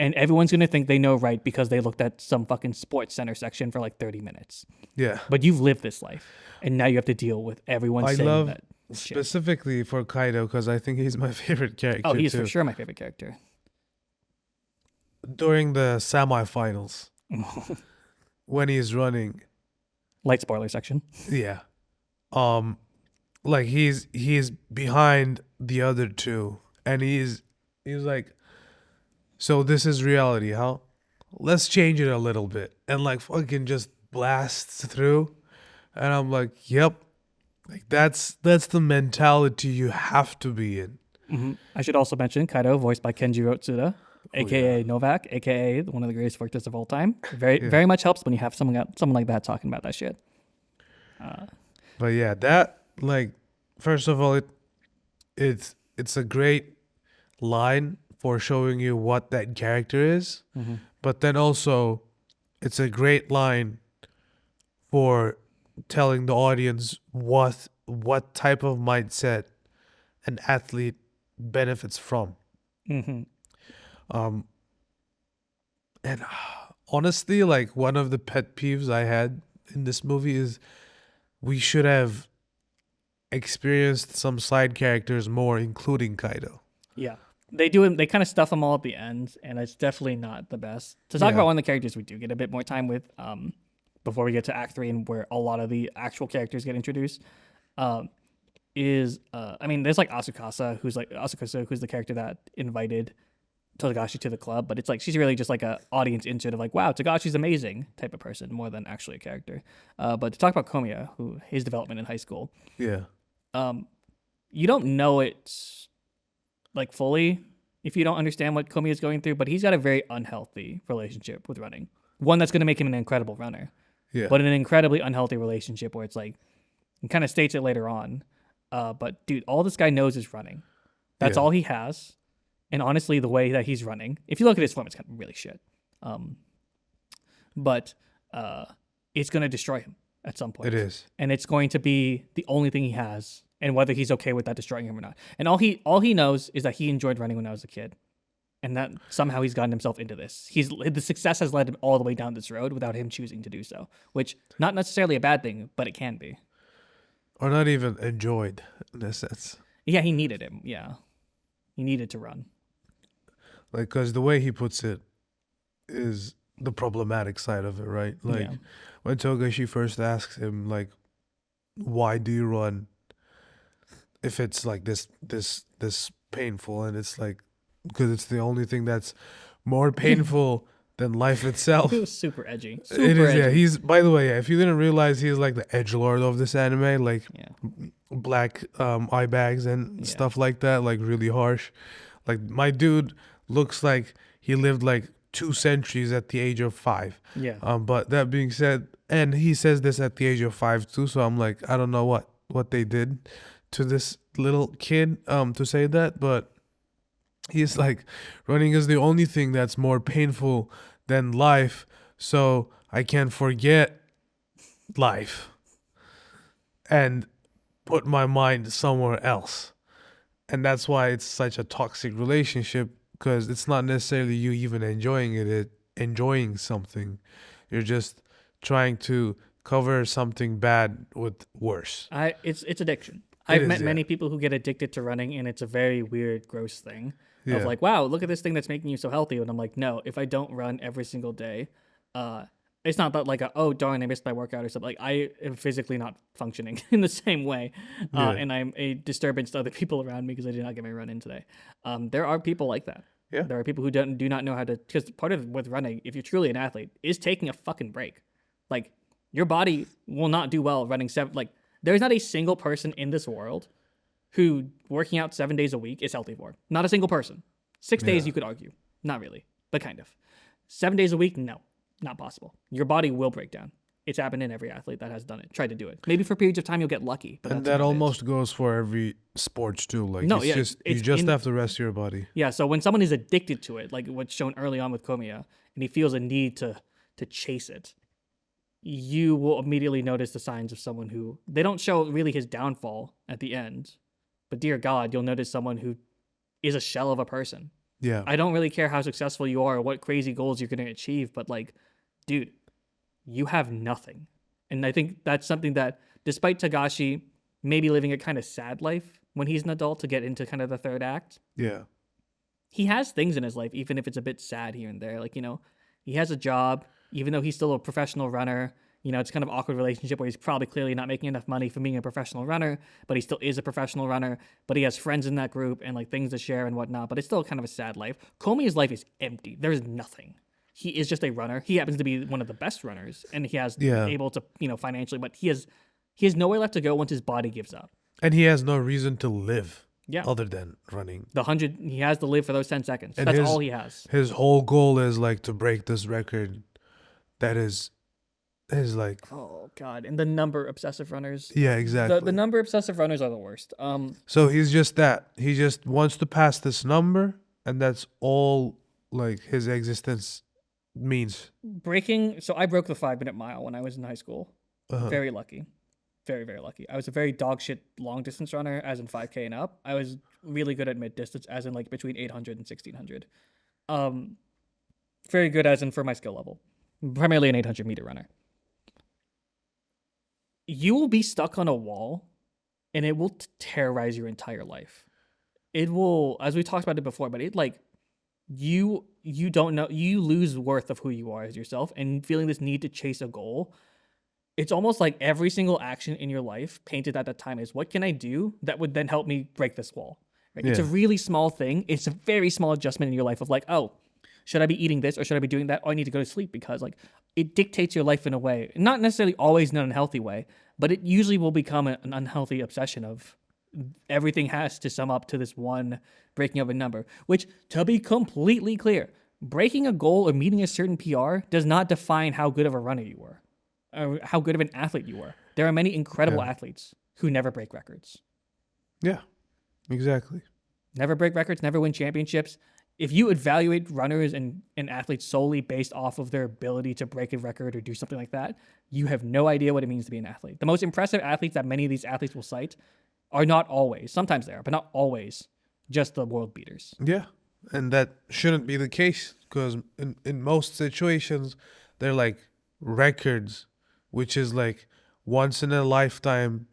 And everyone's going to think they know right because they looked at some fucking sports center section for like 30 minutes. Yeah. But you've lived this life. And now you have to deal with everyone I saying love that shit. specifically for Kaido because I think he's my favorite character Oh, he's too. for sure my favorite character. During the semifinals, when he's running, Light spoiler section. yeah, like he's behind the other two, and he's like, so this is reality, huh? Let's change it a little bit, and like fucking just blasts through, and I'm like, yep, like that's the mentality you have to be in. I should also mention Kaido, voiced by Kenji Rotsuda, aka Novak, aka one of the greatest characters of all time. Very much helps when you have someone like that talking about that shit. But yeah, that like first of all, it's a great line for showing you what that character is, but then also it's a great line for telling the audience what type of mindset an athlete benefits from. Um, and honestly, like one of the pet peeves I had in this movie is we should have experienced some side characters more, including Kaido. Yeah. They do. They kind of stuff them all at the end, and it's definitely not the best. To talk about one of the characters we do get a bit more time with, before we get to Act 3 and where a lot of the actual characters get introduced, is I mean, there's like Asukasa, who's the character that invited Togashi to the club, but it's like she's really just like a audience insert of like, wow, Togashi's amazing type of person more than actually a character. But to talk about Komiya, who his development in high school, Yeah. you don't know it like fully if you don't understand what Komiya is going through, but he's got a very unhealthy relationship with running. One that's going to make him an incredible runner, Yeah. but an incredibly unhealthy relationship where it's like, he kind of states it later on. But dude, all this guy knows is running. That's Yeah. all he has. And honestly, the way that he's running, if you look at his form, it's kind of really shit. But it's going to destroy him at some point. It is. And it's going to be the only thing he has, and whether he's okay with that destroying him or not. And all he knows is that he enjoyed running when I was a kid, and that somehow he's gotten himself into this. The success has led him all the way down this road without him choosing to do so, which not necessarily a bad thing, but it can be. Or not even enjoyed in a sense. Yeah, he needed him. Yeah, he needed to run. Like, because the way he puts it is the problematic side of it, right? Like, Yeah. when Togashi first asks him, like, why do you run if it's like this painful? And it's like, because it's the only thing that's more painful than life itself. It was super edgy. It Super is, edgy. yeah. He's, by the way, if you didn't realize, he's like the edgelord of this anime, like Yeah. black eye bags and Yeah. stuff like that, like really harsh. Like my dude looks like he lived like 2 centuries at the age of 5. Yeah. But that being said, and he says this at the age of 5 too, so I'm like, I don't know what they did to this little kid to say that, but he's like, running is the only thing that's more painful than life, so I can forget life and put my mind somewhere else. And that's why it's such a toxic relationship, because it's not necessarily you even enjoying something. You're just trying to cover something bad with worse. It's addiction. It I've is, met yeah. many people who get addicted to running, and it's a very weird, gross thing. Yeah. Of like, wow, look at this thing that's making you so healthy. And I'm like, no, if I don't run every single day, it's not that like, oh darn, I missed my workout or something. Like I am physically not functioning in the same way, Yeah. and I'm a disturbance to other people around me because I did not get my run in today. There are people like that. Yeah. There are people who do not know how to, because part of with running, if you're truly an athlete, is taking a fucking break. Like your body will not do well running like there's not a single person in this world who working out 7 days a week is healthy for. Not a single person. 6 days Yeah. you could argue. Not really, but kind of. 7 days a week, no, not possible. Your body will break down. It's happened in every athlete that has done it, tried to do it. Maybe for periods of time you'll get lucky. But And that's that about it. almost goes for every sports too. Like No, it's yeah, just it's you just in- have to rest your body. Yeah, so when someone is addicted to it, like what's shown early on with Komiya, and he feels a need to chase it, you will immediately notice the signs of someone who, they don't show really his downfall at the end, but dear God, you'll notice someone who is a shell of a person. Yeah. I don't really care how successful you are or what crazy goals you're going to achieve, but like, dude, you have nothing. And I think that's something that, despite Tagashi maybe living a kind of sad life when he's an adult to get into kind of the third act, Yeah. he has things in his life, even if it's a bit sad here and there. Like, he has a job, even though he's still a professional runner. It's kind of awkward relationship where he's probably clearly not making enough money from being a professional runner, but he still is a professional runner. But he has friends in that group and like things to share and whatnot. But it's still kind of a sad life. Komiya's life is empty. There's nothing. He is just a runner. He happens to be one of the best runners, and he has Yeah. able to, financially, but he has nowhere left to go once his body gives up. And he has no reason to live Yeah. other than running. The 100, he has to live for those 10 seconds. And That's all he has. His whole goal is like to break this record that is like, Oh God! And the number obsessive runners. yeah, exactly. The number obsessive runners are the worst. So he's just that. He just wants to pass this number, and that's all like his existence means. Breaking. So I broke the 5-minute mile when I was in high school. Uh-huh. Very lucky. Very, very lucky. I was a very dog shit long distance runner, as in 5K and up. I was really good at mid distance, as in like between 800 and 1600. Very good, as in for my skill level. Primarily an 800-meter runner. You will be stuck on a wall, and it will terrorize your entire life. It will, as we talked about it before, but it like you don't know, you lose worth of who you are as yourself, and feeling this need to chase a goal. It's almost like every single action in your life painted at that time is, what can I do that would then help me break this wall? Right? It's a really small thing. It's a very small adjustment in your life of like, oh, should I be eating this or should I be doing that? Oh, I need to go to sleep, because like it dictates your life in a way, not necessarily always in an unhealthy way, but it usually will become an unhealthy obsession of everything has to sum up to this one breaking of a number, which, to be completely clear, breaking a goal or meeting a certain PR does not define how good of a runner you were or how good of an athlete you were. There are many incredible athletes who never break records. Yeah, exactly. Never break records, never win championships. If you evaluate runners and athletes solely based off of their ability to break a record or do something like that, you have no idea what it means to be an athlete. The most impressive athletes that many of these athletes will cite are not always, sometimes they are, but not always, just the world beaters. Yeah, and that shouldn't be the case, because in most situations, they're like records, which is like once in a lifetime,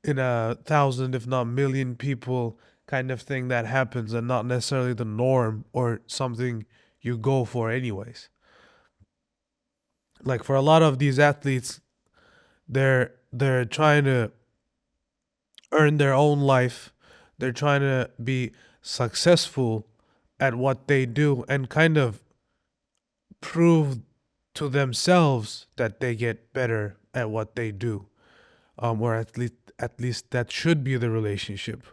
in 1,000, if not million people kind of thing that happens, and not necessarily the norm or something you go for anyways. Like for a lot of these athletes, they're trying to earn their own life. They're trying to be successful at what they do and kind of prove to themselves that they get better at what they do, or at least that should be the relationship.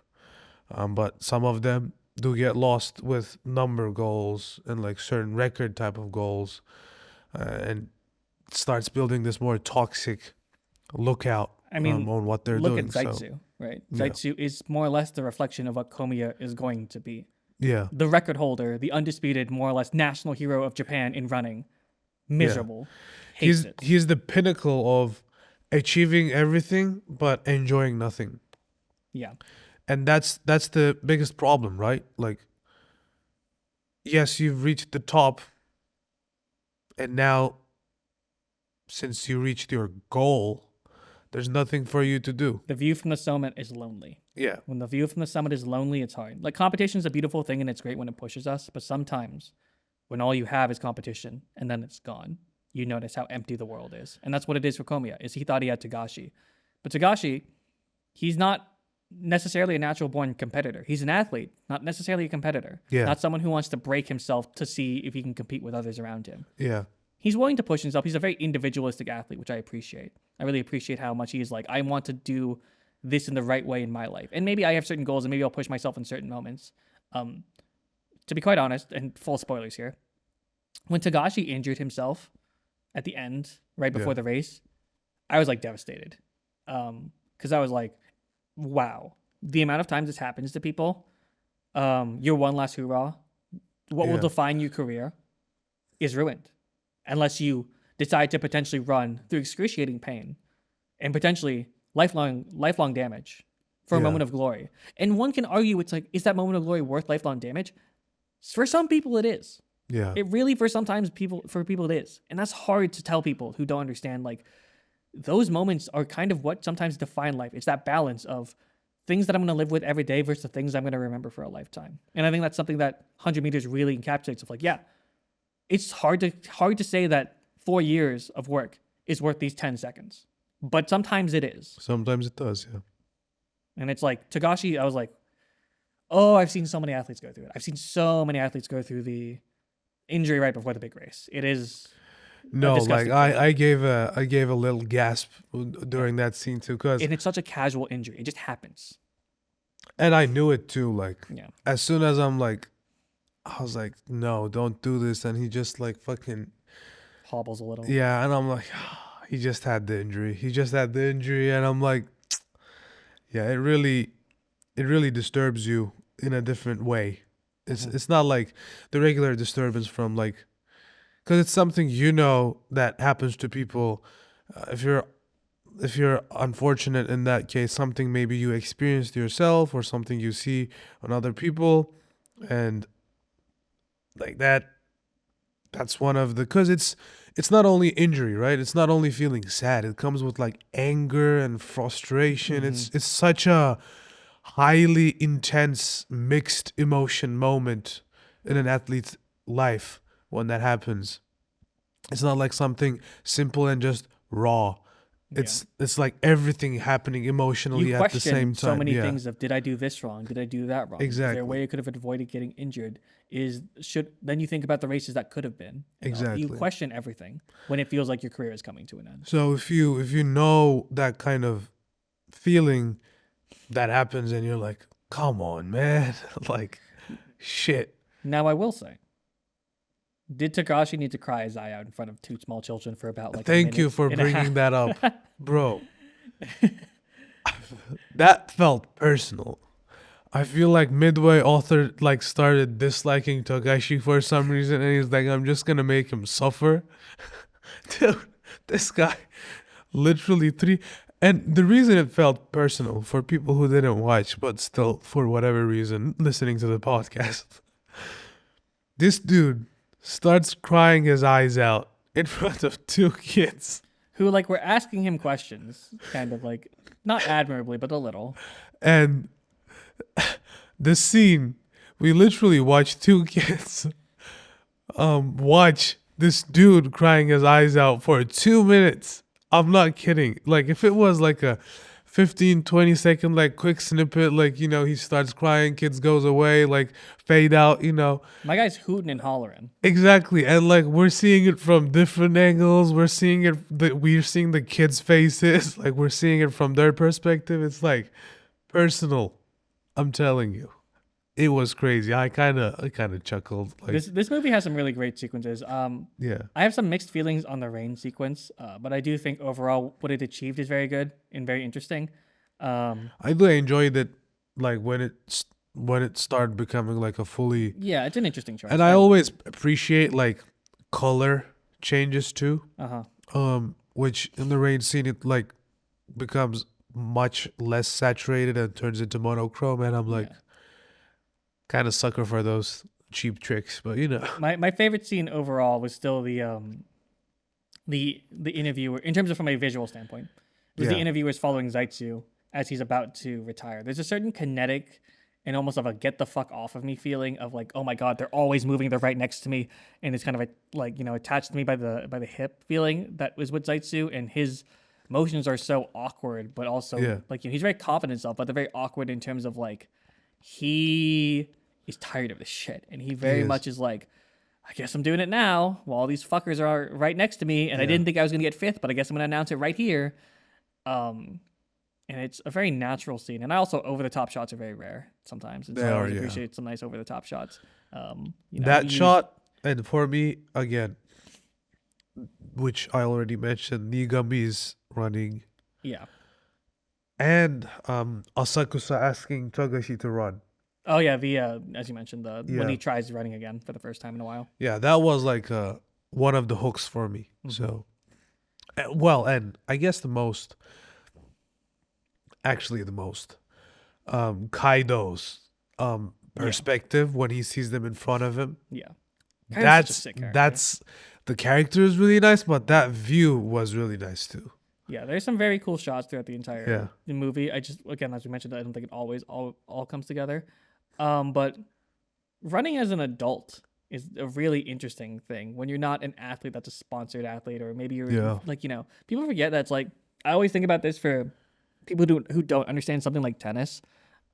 But some of them do get lost with number goals and like certain record type of goals, and starts building this more toxic lookout on what they're look doing. Look at Zaitsu, right? Yeah. Zaitsu is more or less the reflection of what Komiya is going to be. Yeah. The record holder, the undisputed, more or less national hero of Japan in running. Miserable. Hates it. He's the pinnacle of achieving everything but enjoying nothing. Yeah. And that's the biggest problem, right? Like, yes, you've reached the top, and now, since you reached your goal, there's nothing for you to do. The view from the summit is lonely. Yeah. When the view from the summit is lonely, it's hard. Like, competition is a beautiful thing, and it's great when it pushes us, but sometimes when all you have is competition and then it's gone, you notice how empty the world is. And that's what it is for Komiya, is he thought he had Tagashi. But Tagashi, he's not necessarily a natural born competitor. He's an athlete, not necessarily a competitor. Yeah. Not someone who wants to break himself to see if he can compete with others around him. Yeah. He's willing to push himself. He's a very individualistic athlete, which I appreciate. I really appreciate how much he's like, I want to do this in the right way in my life. And maybe I have certain goals and maybe I'll push myself in certain moments. To be quite honest, and full spoilers here, when Tagashi injured himself at the end, right before the race, I was like devastated. Because I was like, wow, the amount of times this happens to people, your one last hurrah, what will define your career is ruined. Unless you decide to potentially run through excruciating pain and potentially lifelong damage for a moment of glory. And one can argue, it's like, is that moment of glory worth lifelong damage? For some people, it is. Yeah. It really, for people, it is. And that's hard to tell people who don't understand. Like, those moments are kind of what sometimes define life. It's that balance of things that I'm going to live with every day versus the things I'm going to remember for a lifetime. And I think that's something that 100 meters really encapsulates of like, yeah, it's hard to say that 4 years of work is worth these 10 seconds. But sometimes it is. Sometimes it does, yeah. And it's like, Togashi, I was like, oh, I've seen so many athletes go through it. I've seen so many athletes go through the injury right before the big race. It is No, like disgusting feeling. I gave a little gasp during that scene too, cause And it's such a casual injury. It just happens. and I knew it too. Like Yeah. as soon as I was like, no, don't do this, and he just like fucking Hobbles a little. yeah, and I'm like, he just had the injury. He just had the injury, and I'm like, yeah, it really disturbs you in a different way. It's not like the regular disturbance from like, because it's something that happens to people. If you're unfortunate in that case, something maybe you experienced yourself or something you see on other people, and like that's one of the, because it's not only injury, right? It's not only feeling sad. It comes with like anger and frustration. It's such a highly intense mixed emotion moment in an athlete's life when that happens. It's not like something simple and just raw. It's like everything happening emotionally You at the same question time. so many yeah. things of, did I do this wrong? Did I do that wrong? Is there a Exactly. way I could have avoided getting injured? Then you think about the races that could have been. Exactly. You question everything when it feels like your career is coming to an end. So if you know that kind of feeling that happens and you're like, come on, man, like shit. Now I will say, did Takashi need to cry his eye out in front of two small children for about like Thank you for bringing that up, bro. That felt personal. I feel like midway author like started disliking Togashi for some reason, and he's like, I'm just gonna make him suffer. Dude, this guy literally three. And the reason it felt personal for people who didn't watch, but still, for whatever reason, listening to the podcast, this dude starts crying his eyes out in front of two kids. who like were asking him questions, kind of like not admirably, but a little. And the scene, we literally watched two kids watch this dude crying his eyes out for 2 minutes. I'm not kidding. Like if it was like a 15-20 second like quick snippet, like he starts crying, kids goes away, like fade out, My guy's hooting and hollering. exactly. And like we're seeing it from different angles. We're seeing the kids' faces, like we're seeing it from their perspective. It's like personal. I'm telling you, it was crazy. I kind of chuckled. Like This movie has some really great sequences. yeah, I have some mixed feelings on the rain sequence, but I do think overall what it achieved is very good and very interesting. I do enjoyed it. Like when it started becoming like a fully. Yeah, it's an interesting choice. And I always appreciate like color changes too. Which in the rain scene it like becomes much less saturated and turns into monochrome, and I'm like kind of sucker for those cheap tricks, but My favorite scene overall was still the interviewer in terms of from a visual standpoint. It was the interviewers following Zaitsu as he's about to retire. There's a certain kinetic and almost of a get the fuck off of me feeling of like, oh my god, they're always moving, they're right next to me, and it's kind of attached to me by the hip feeling that was with Zaitsu, and his motions are so awkward, but also like he's very confident in himself, but they're very awkward in terms of like he is tired of this shit, and he very much is like, I guess I'm doing it now while all these fuckers are right next to me, and I didn't think I was gonna get fifth, but I guess I'm gonna announce it right here. And it's a very natural scene, and I also over the top shots are very rare sometimes, and so I always appreciate some nice over the top shots. That shot, and for me again, which I already mentioned, Nigami's running, and Asakusa asking Togashi to run. Oh yeah, the as you mentioned, when he tries running again for the first time in a while. Yeah, that was like one of the hooks for me. So, well, and I guess the most Kaido's perspective when he sees them in front of him. Yeah. Kyle's such a sick character. That's the character is really nice, but that view was really nice too. Yeah, there's some very cool shots throughout the Yeah. entire movie. I just, again, as we mentioned, I don't think it always all comes together. But running as an adult is a really interesting thing when you're not an athlete that's a sponsored athlete, or maybe you're Yeah. like, people forget that's like, I always think about this for people who don't understand something like tennis.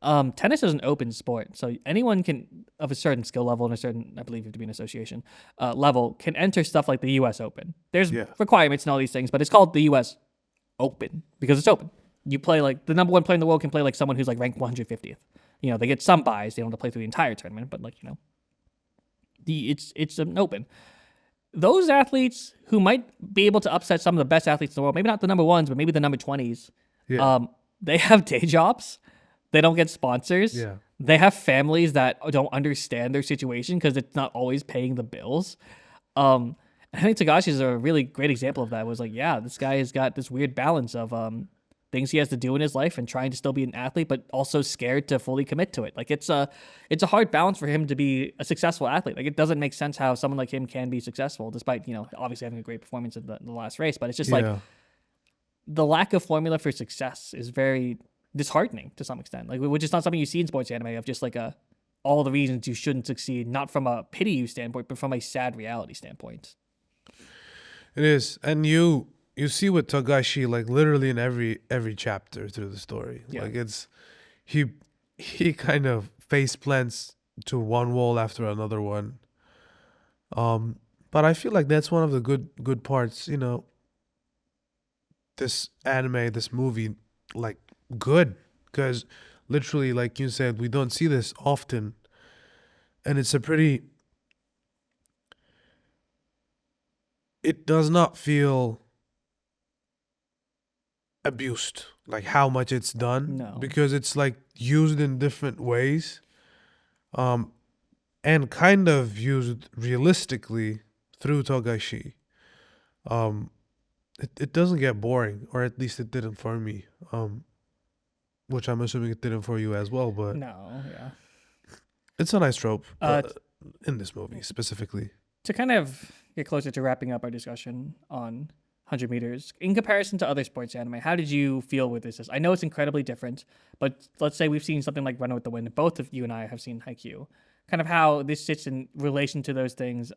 Tennis is an open sport, so anyone can, of a certain skill level and a certain, I believe you have to be an association level, can enter stuff like the U.S. Open. There's Yeah. requirements and all these things, but it's called the U.S. Open because it's open. You play like the number one player in the world can play like someone who's like ranked 150th. They get some buys. They don't have to play through the entire tournament, but like it's an open. Those athletes who might be able to upset some of the best athletes in the world, maybe not the number ones, but maybe the number 20s. Yeah. They have day jobs. They don't get sponsors. Yeah. They have families that don't understand their situation because it's not always paying the bills. I think Tagashi is a really great example of that. It was like, yeah, this guy has got this weird balance of things he has to do in his life and trying to still be an athlete, but also scared to fully commit to it. Like it's a hard balance for him to be a successful athlete. Like it doesn't make sense how someone like him can be successful, despite obviously having a great performance in the last race. But it's just like the lack of formula for success is very disheartening to some extent. Like, which is not something you see in sports anime of just like all the reasons you shouldn't succeed, not from a pity you standpoint, but from a sad reality standpoint. It is, and you see with Togashi like literally in every chapter through the story. Yeah. Like it's he kind of face plants to one wall after another one. But I feel like that's one of the good parts. This anime, this movie, like good, because literally, like you said, we don't see this often, and it's a pretty. It does not feel abused, like how much it's done. No. Because it's like used in different ways, and kind of used realistically through Togashi. It doesn't get boring, or at least it didn't for me. Which I'm assuming it didn't for you as well, but No, yeah. it's a nice trope Uh, in this movie specifically. To kind of get closer to wrapping up our discussion on 100 meters, in comparison to other sports anime, how did you feel with this? I know it's incredibly different, but let's say we've seen something like Run with the Wind. Both of you and I have seen Haikyuu. Kind of how this sits in relation to those things.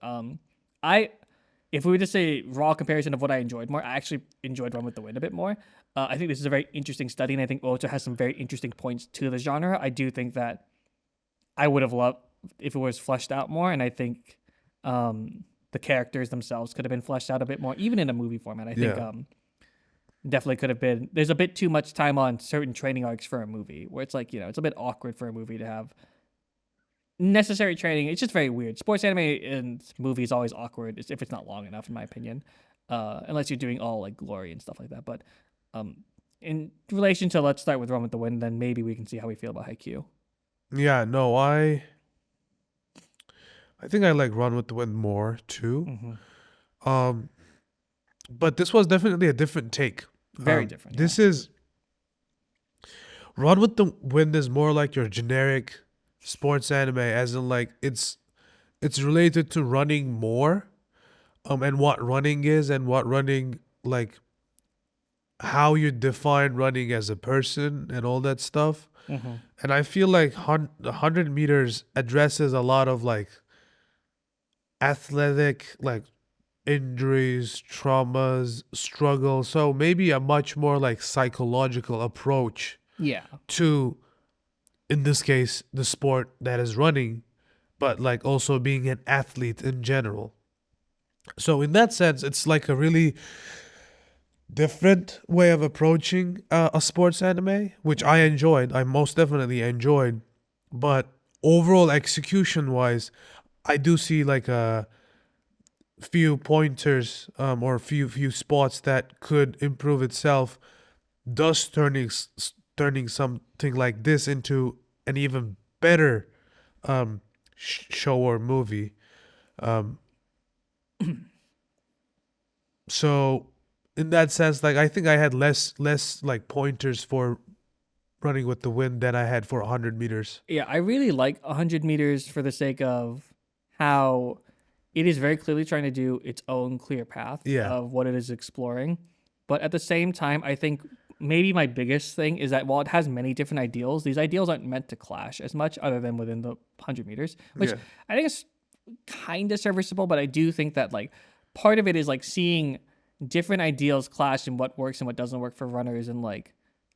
If we were to say raw comparison of what I enjoyed more, I actually enjoyed Run with the Wind a bit more. I think this is a very interesting study, and I think Uoto has some very interesting points to the genre. I do think that I would have loved if it was fleshed out more, and I think the characters themselves could have been fleshed out a bit more, even in a movie format. I think definitely could have been. There's a bit too much time on certain training arcs for a movie, where it's like, it's a bit awkward for a movie to have necessary training. It's just very weird. Sports anime and movies always awkward if it's not long enough, in my opinion, unless you're doing all like glory and stuff like that. But in relation to, let's start with Run with the Wind, then maybe we can see how we feel about Haikyuu. Yeah, no, I think I like Run with the Wind more too. Mm-hmm. But this was definitely a different take. Very different. This is Run with the Wind is more like your generic sports anime, as in like it's related to running more, and what running is, and what running, like how you define running as a person and all that stuff. Mm-hmm. And I feel like 100 meters addresses a lot of like athletic, like injuries, traumas, struggles. So maybe a much more like psychological approach Yeah. to, in this case, the sport that is running, but like also being an athlete in general. So in that sense, it's like a really different way of approaching a sports anime, which I enjoyed. I most definitely enjoyed. But overall execution wise, I do see like a few pointers, or few spots that could improve itself, thus turning something like this into an even better show or movie. So in that sense, like I think I had less like pointers for running with the wind than I had for 100 meters. Yeah, I really like 100 meters for the sake of how it is very clearly trying to do its own clear path Yeah. of what it is exploring. But at the same time, I think maybe my biggest thing is that while it has many different ideals, these ideals aren't meant to clash as much other than within the 100 meters, which Yeah. I think is kind of serviceable. But I do think that like part of it is like seeing different ideals clash and what works and what doesn't work for runners. And like,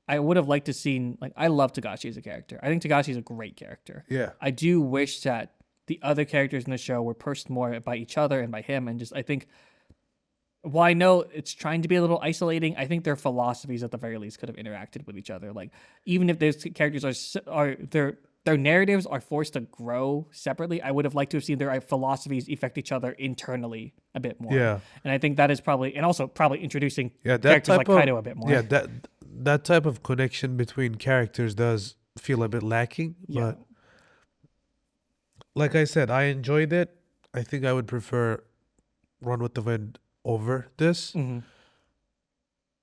I would have liked to seen, like, I love Tagashi as a character. I think Tagashi's a great character. Yeah. I do wish that the other characters in the show were pushed more by each other and by him. And just, I think, while I know it's trying to be a little isolating, I think their philosophies at the very least could have interacted with each other. Like, even if those characters are their narratives are forced to grow separately, I would have liked to have seen their philosophies affect each other internally a bit more. Yeah. And I think that is probably, and also probably introducing Yeah. That characters type like of Kaido a bit more. yeah that type of connection between characters does feel a bit lacking. Yeah. But like I said, I enjoyed it. I think I would prefer Run with the Wind over this. Mm-hmm.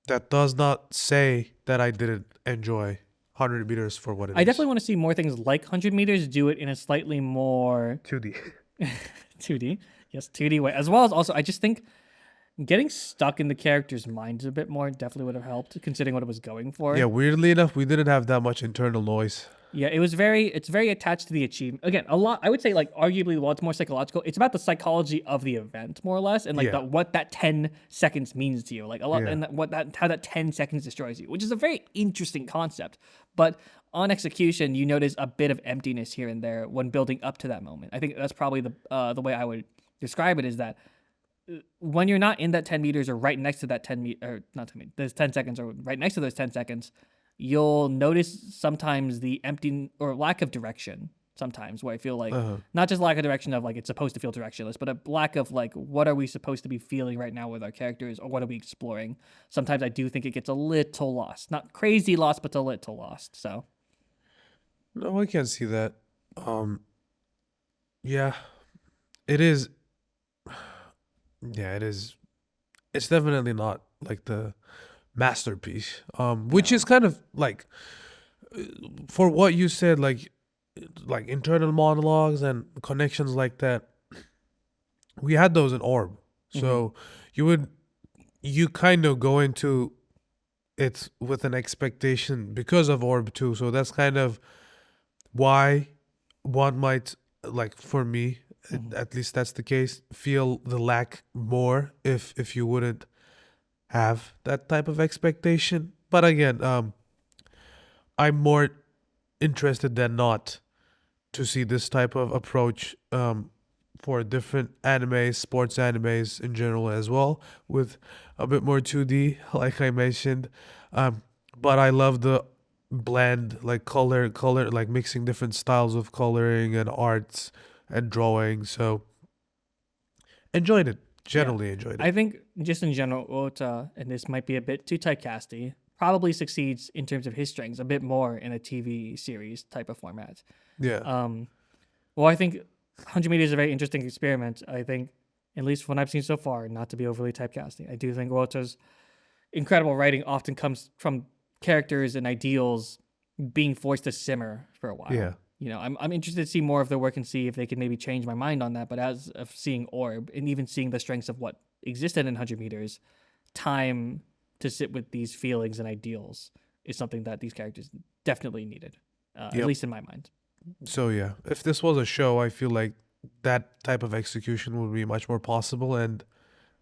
That does not say that I didn't enjoy 100 meters for what it I is. definitely want to see more things like 100 meters do it in a slightly more 2D. 2D. Yes, 2D way. As well as also, I just think getting stuck in the character's minds a bit more definitely would have helped, considering what it was going for. Yeah, weirdly enough, we didn't have that much internal noise. Yeah, it's very attached to the achievement. Again, a lot, I would say, like, arguably, while it's more psychological, it's about the psychology of the event, more or less, and, like, Yeah. what that 10 seconds means to you. Like, a lot, Yeah. and how that 10 seconds destroys you, which is a very interesting concept. But on execution, you notice a bit of emptiness here and there when building up to that moment. I think that's probably the way I would describe it, is that when you're not in that 10 meters or right next to that 10 or not 10 meters, those 10 seconds or right next to those 10 seconds, you'll notice sometimes the empty or lack of direction sometimes, where I feel like not just lack of direction of like it's supposed to feel directionless, but a lack of like what are we supposed to be feeling right now with our characters, or what are we exploring. Sometimes I do think it gets a little lost, not crazy lost, but a little lost. So No, I can't see that. Yeah, it is. Yeah, it is. It's definitely not like the masterpiece. Which is kind of like for what you said, like internal monologues and connections like that. We had those in Orb, so you kind of go into it with an expectation because of Orb too. So that's kind of why one might, like, for me, at least that's the case, feel the lack more if you wouldn't have that type of expectation. But again, I'm more interested than not to see this type of approach for different animes, sports animes in general as well, with a bit more 2D, like I mentioned. But I love the blend, like color, like mixing different styles of coloring and arts and drawing. So enjoyed it. Generally enjoyed it. I think just in general, Uoto, and this might be a bit too typecasty, probably succeeds in terms of his strengths a bit more in a TV series type of format. Yeah. Well, I think 100 meters is a very interesting experiment. I think, at least from what I've seen so far, not to be overly typecasting, I do think Uoto's incredible writing often comes from characters and ideals being forced to simmer for a while. Yeah. You know, I'm interested to see more of their work and see if they can maybe change my mind on that. But as of seeing Orb and even seeing the strengths of what existed in 100 meters, time to sit with these feelings and ideals is something that these characters definitely needed, at least in my mind. So yeah, if this was a show, I feel like that type of execution would be much more possible and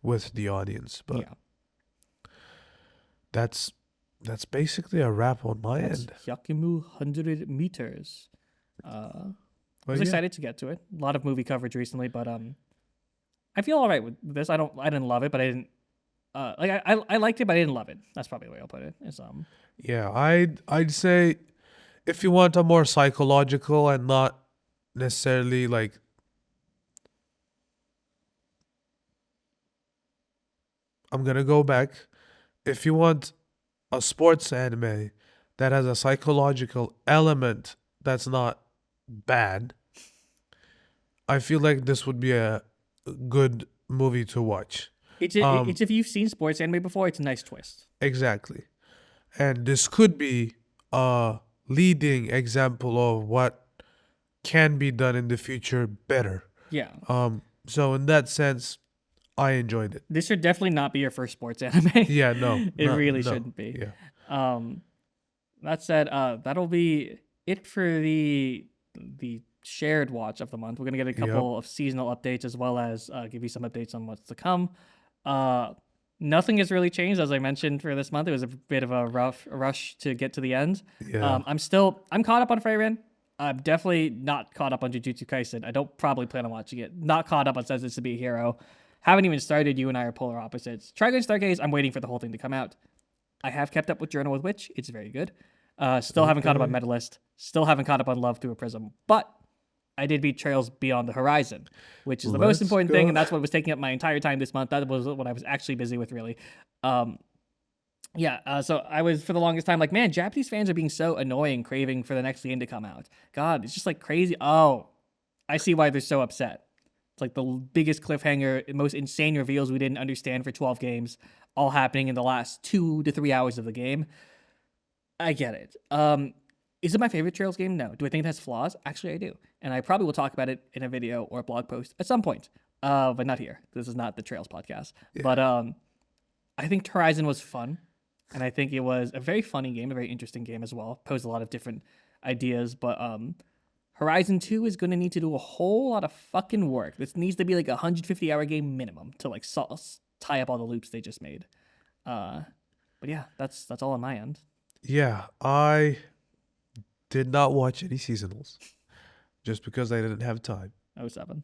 with the audience. But Yeah, that's basically a wrap on my that's end. Yakimu 100 meters. I But was yeah. excited to get to it. A lot of movie coverage recently, but I feel all right with this. I didn't love it, but I didn't I liked it, but I didn't love it. That's probably the way I'll put it. Is Yeah, I'd say if you want a more psychological and not necessarily like I'm gonna go back. If you want a sports anime that has a psychological element that's not bad, I feel like this would be a good movie to watch. it's if you've seen sports anime before, it's a nice twist. Exactly. And this could be a leading example of what can be done in the future better. Yeah. So in that sense, I enjoyed it. This should definitely not be your first sports anime. Yeah, no, It not really no. shouldn't be. Yeah. Um, that said, that'll be it for the shared watch of the month. We're gonna get a couple of seasonal updates as well as give you some updates on what's to come. Nothing has really changed, as I mentioned, for this month. It was a bit of a rush to get to the end. Yeah. I'm caught up on Frieren. I'm definitely not caught up on Jujutsu Kaisen. I don't probably plan on watching it. Not caught up on Senses to be a Hero. Haven't even started. You and I are polar opposites. Trigun Stargaze, I'm waiting for the whole thing to come out. I have kept up with Journal with Witch. It's very good. Still haven't caught up on Medalist. Still haven't caught up on Love Through a Prism. But I did beat Trails Beyond the Horizon, which is the most important thing, and that's what was taking up my entire time this month. That was what I was actually busy with, really. So I was, for the longest time, like, man, Japanese fans are being so annoying, craving for the next game to come out. God, it's just like crazy. Oh, I see why they're so upset. It's like the biggest cliffhanger, most insane reveals we didn't understand for 12 games, all happening in the last 2 to 3 hours of the game. I get it. Is it my favorite Trails game? No. Do I think it has flaws? Actually, I do. And I probably will talk about it in a video or a blog post at some point, but not here. This is not the Trails podcast. Yeah. But I think Horizon was fun, and I think it was a very funny game, a very interesting game as well. Posed a lot of different ideas, but Horizon 2 is going to need to do a whole lot of fucking work. This needs to be like a 150-hour game minimum to like tie up all the loops they just made. But yeah, that's all on my end. Yeah, I did not watch any seasonals just because I didn't have time. 07.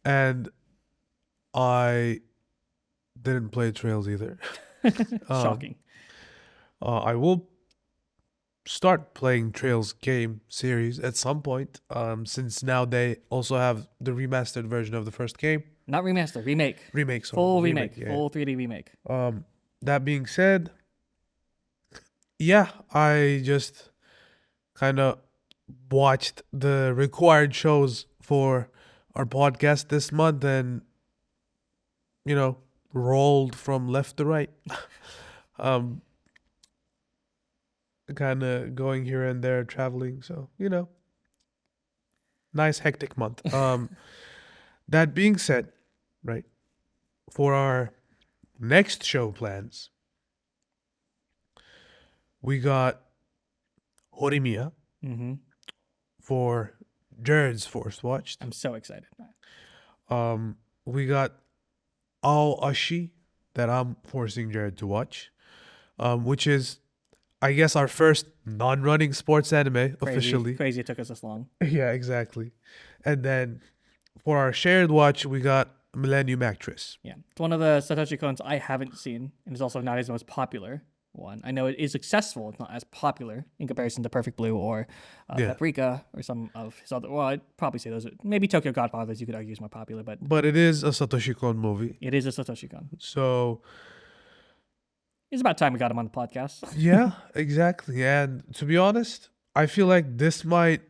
And I didn't play Trails either. Shocking. I will start playing Trails game series at some point, since now they also have the remastered version of the first game. Not remaster, remake. Remake, sorry. Full remake, yeah. full 3D remake. That being said, yeah, I just kind of watched the required shows for our podcast this month and, rolled from left to right. Kind of going here and there, traveling. So, nice hectic month. That being said, right, for our next show plans, we got Horimiya for Jared's Force Watched. I'm so excited. We got Aoashi that I'm forcing Jared to watch, which is, I guess, our first non-running sports anime officially. Crazy it took us this long. Yeah, exactly. And then for our shared watch, we got Millennium Actress. Yeah, it's one of the Satoshi Kons I haven't seen, and it's also not his most popular one. I know it is successful. It's not as popular in comparison to Perfect Blue or Paprika or some of his other. Well, I'd probably say those. Maybe Tokyo Godfathers, you could argue, is more popular, but it is a Satoshi Kon movie. It is a Satoshi Kon. So it's about time we got him on the podcast. Yeah, exactly. And to be honest, I feel like this might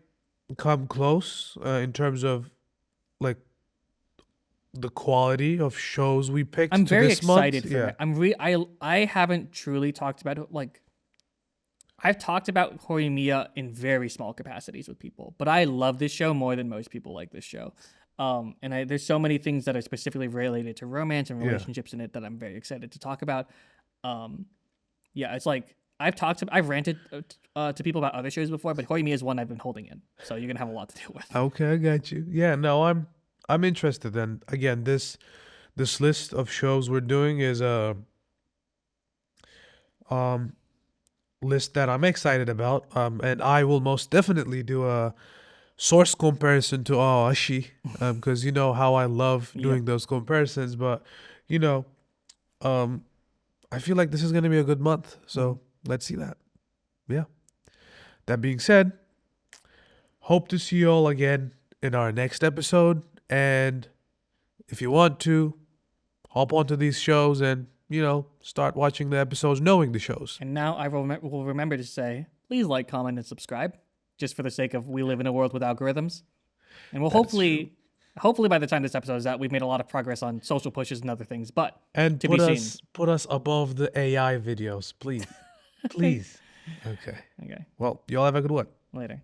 come close in terms of like the quality of shows we picked. I'm very this excited month. for it. I haven't truly talked about it. Like, I've talked about Horimiya in very small capacities with people, but I love this show more than most people like this show. And there's so many things that are specifically related to romance and relationships in it that I'm very excited to talk about. It's like I've ranted to people about other shows before, but Horimiya is one I've been holding in, so you're gonna have a lot to deal with. Okay, I got you. Yeah, no, I'm interested. And again, this list of shows we're doing is a list that I'm excited about. And I will most definitely do a source comparison to Aoashi, because you know how I love doing those comparisons. But I feel like this is gonna be a good month. So let's see that. Yeah. That being said, hope to see you all again in our next episode. And if you want to, hop onto these shows and, start watching the episodes knowing the shows. And now I will remember to say, please like, comment, and subscribe, just for the sake of we live in a world with algorithms. And we'll hopefully by the time this episode is out, we've made a lot of progress on social pushes and other things. But put us above the AI videos, please. Please. Okay. Okay. Well, y'all have a good one. Later.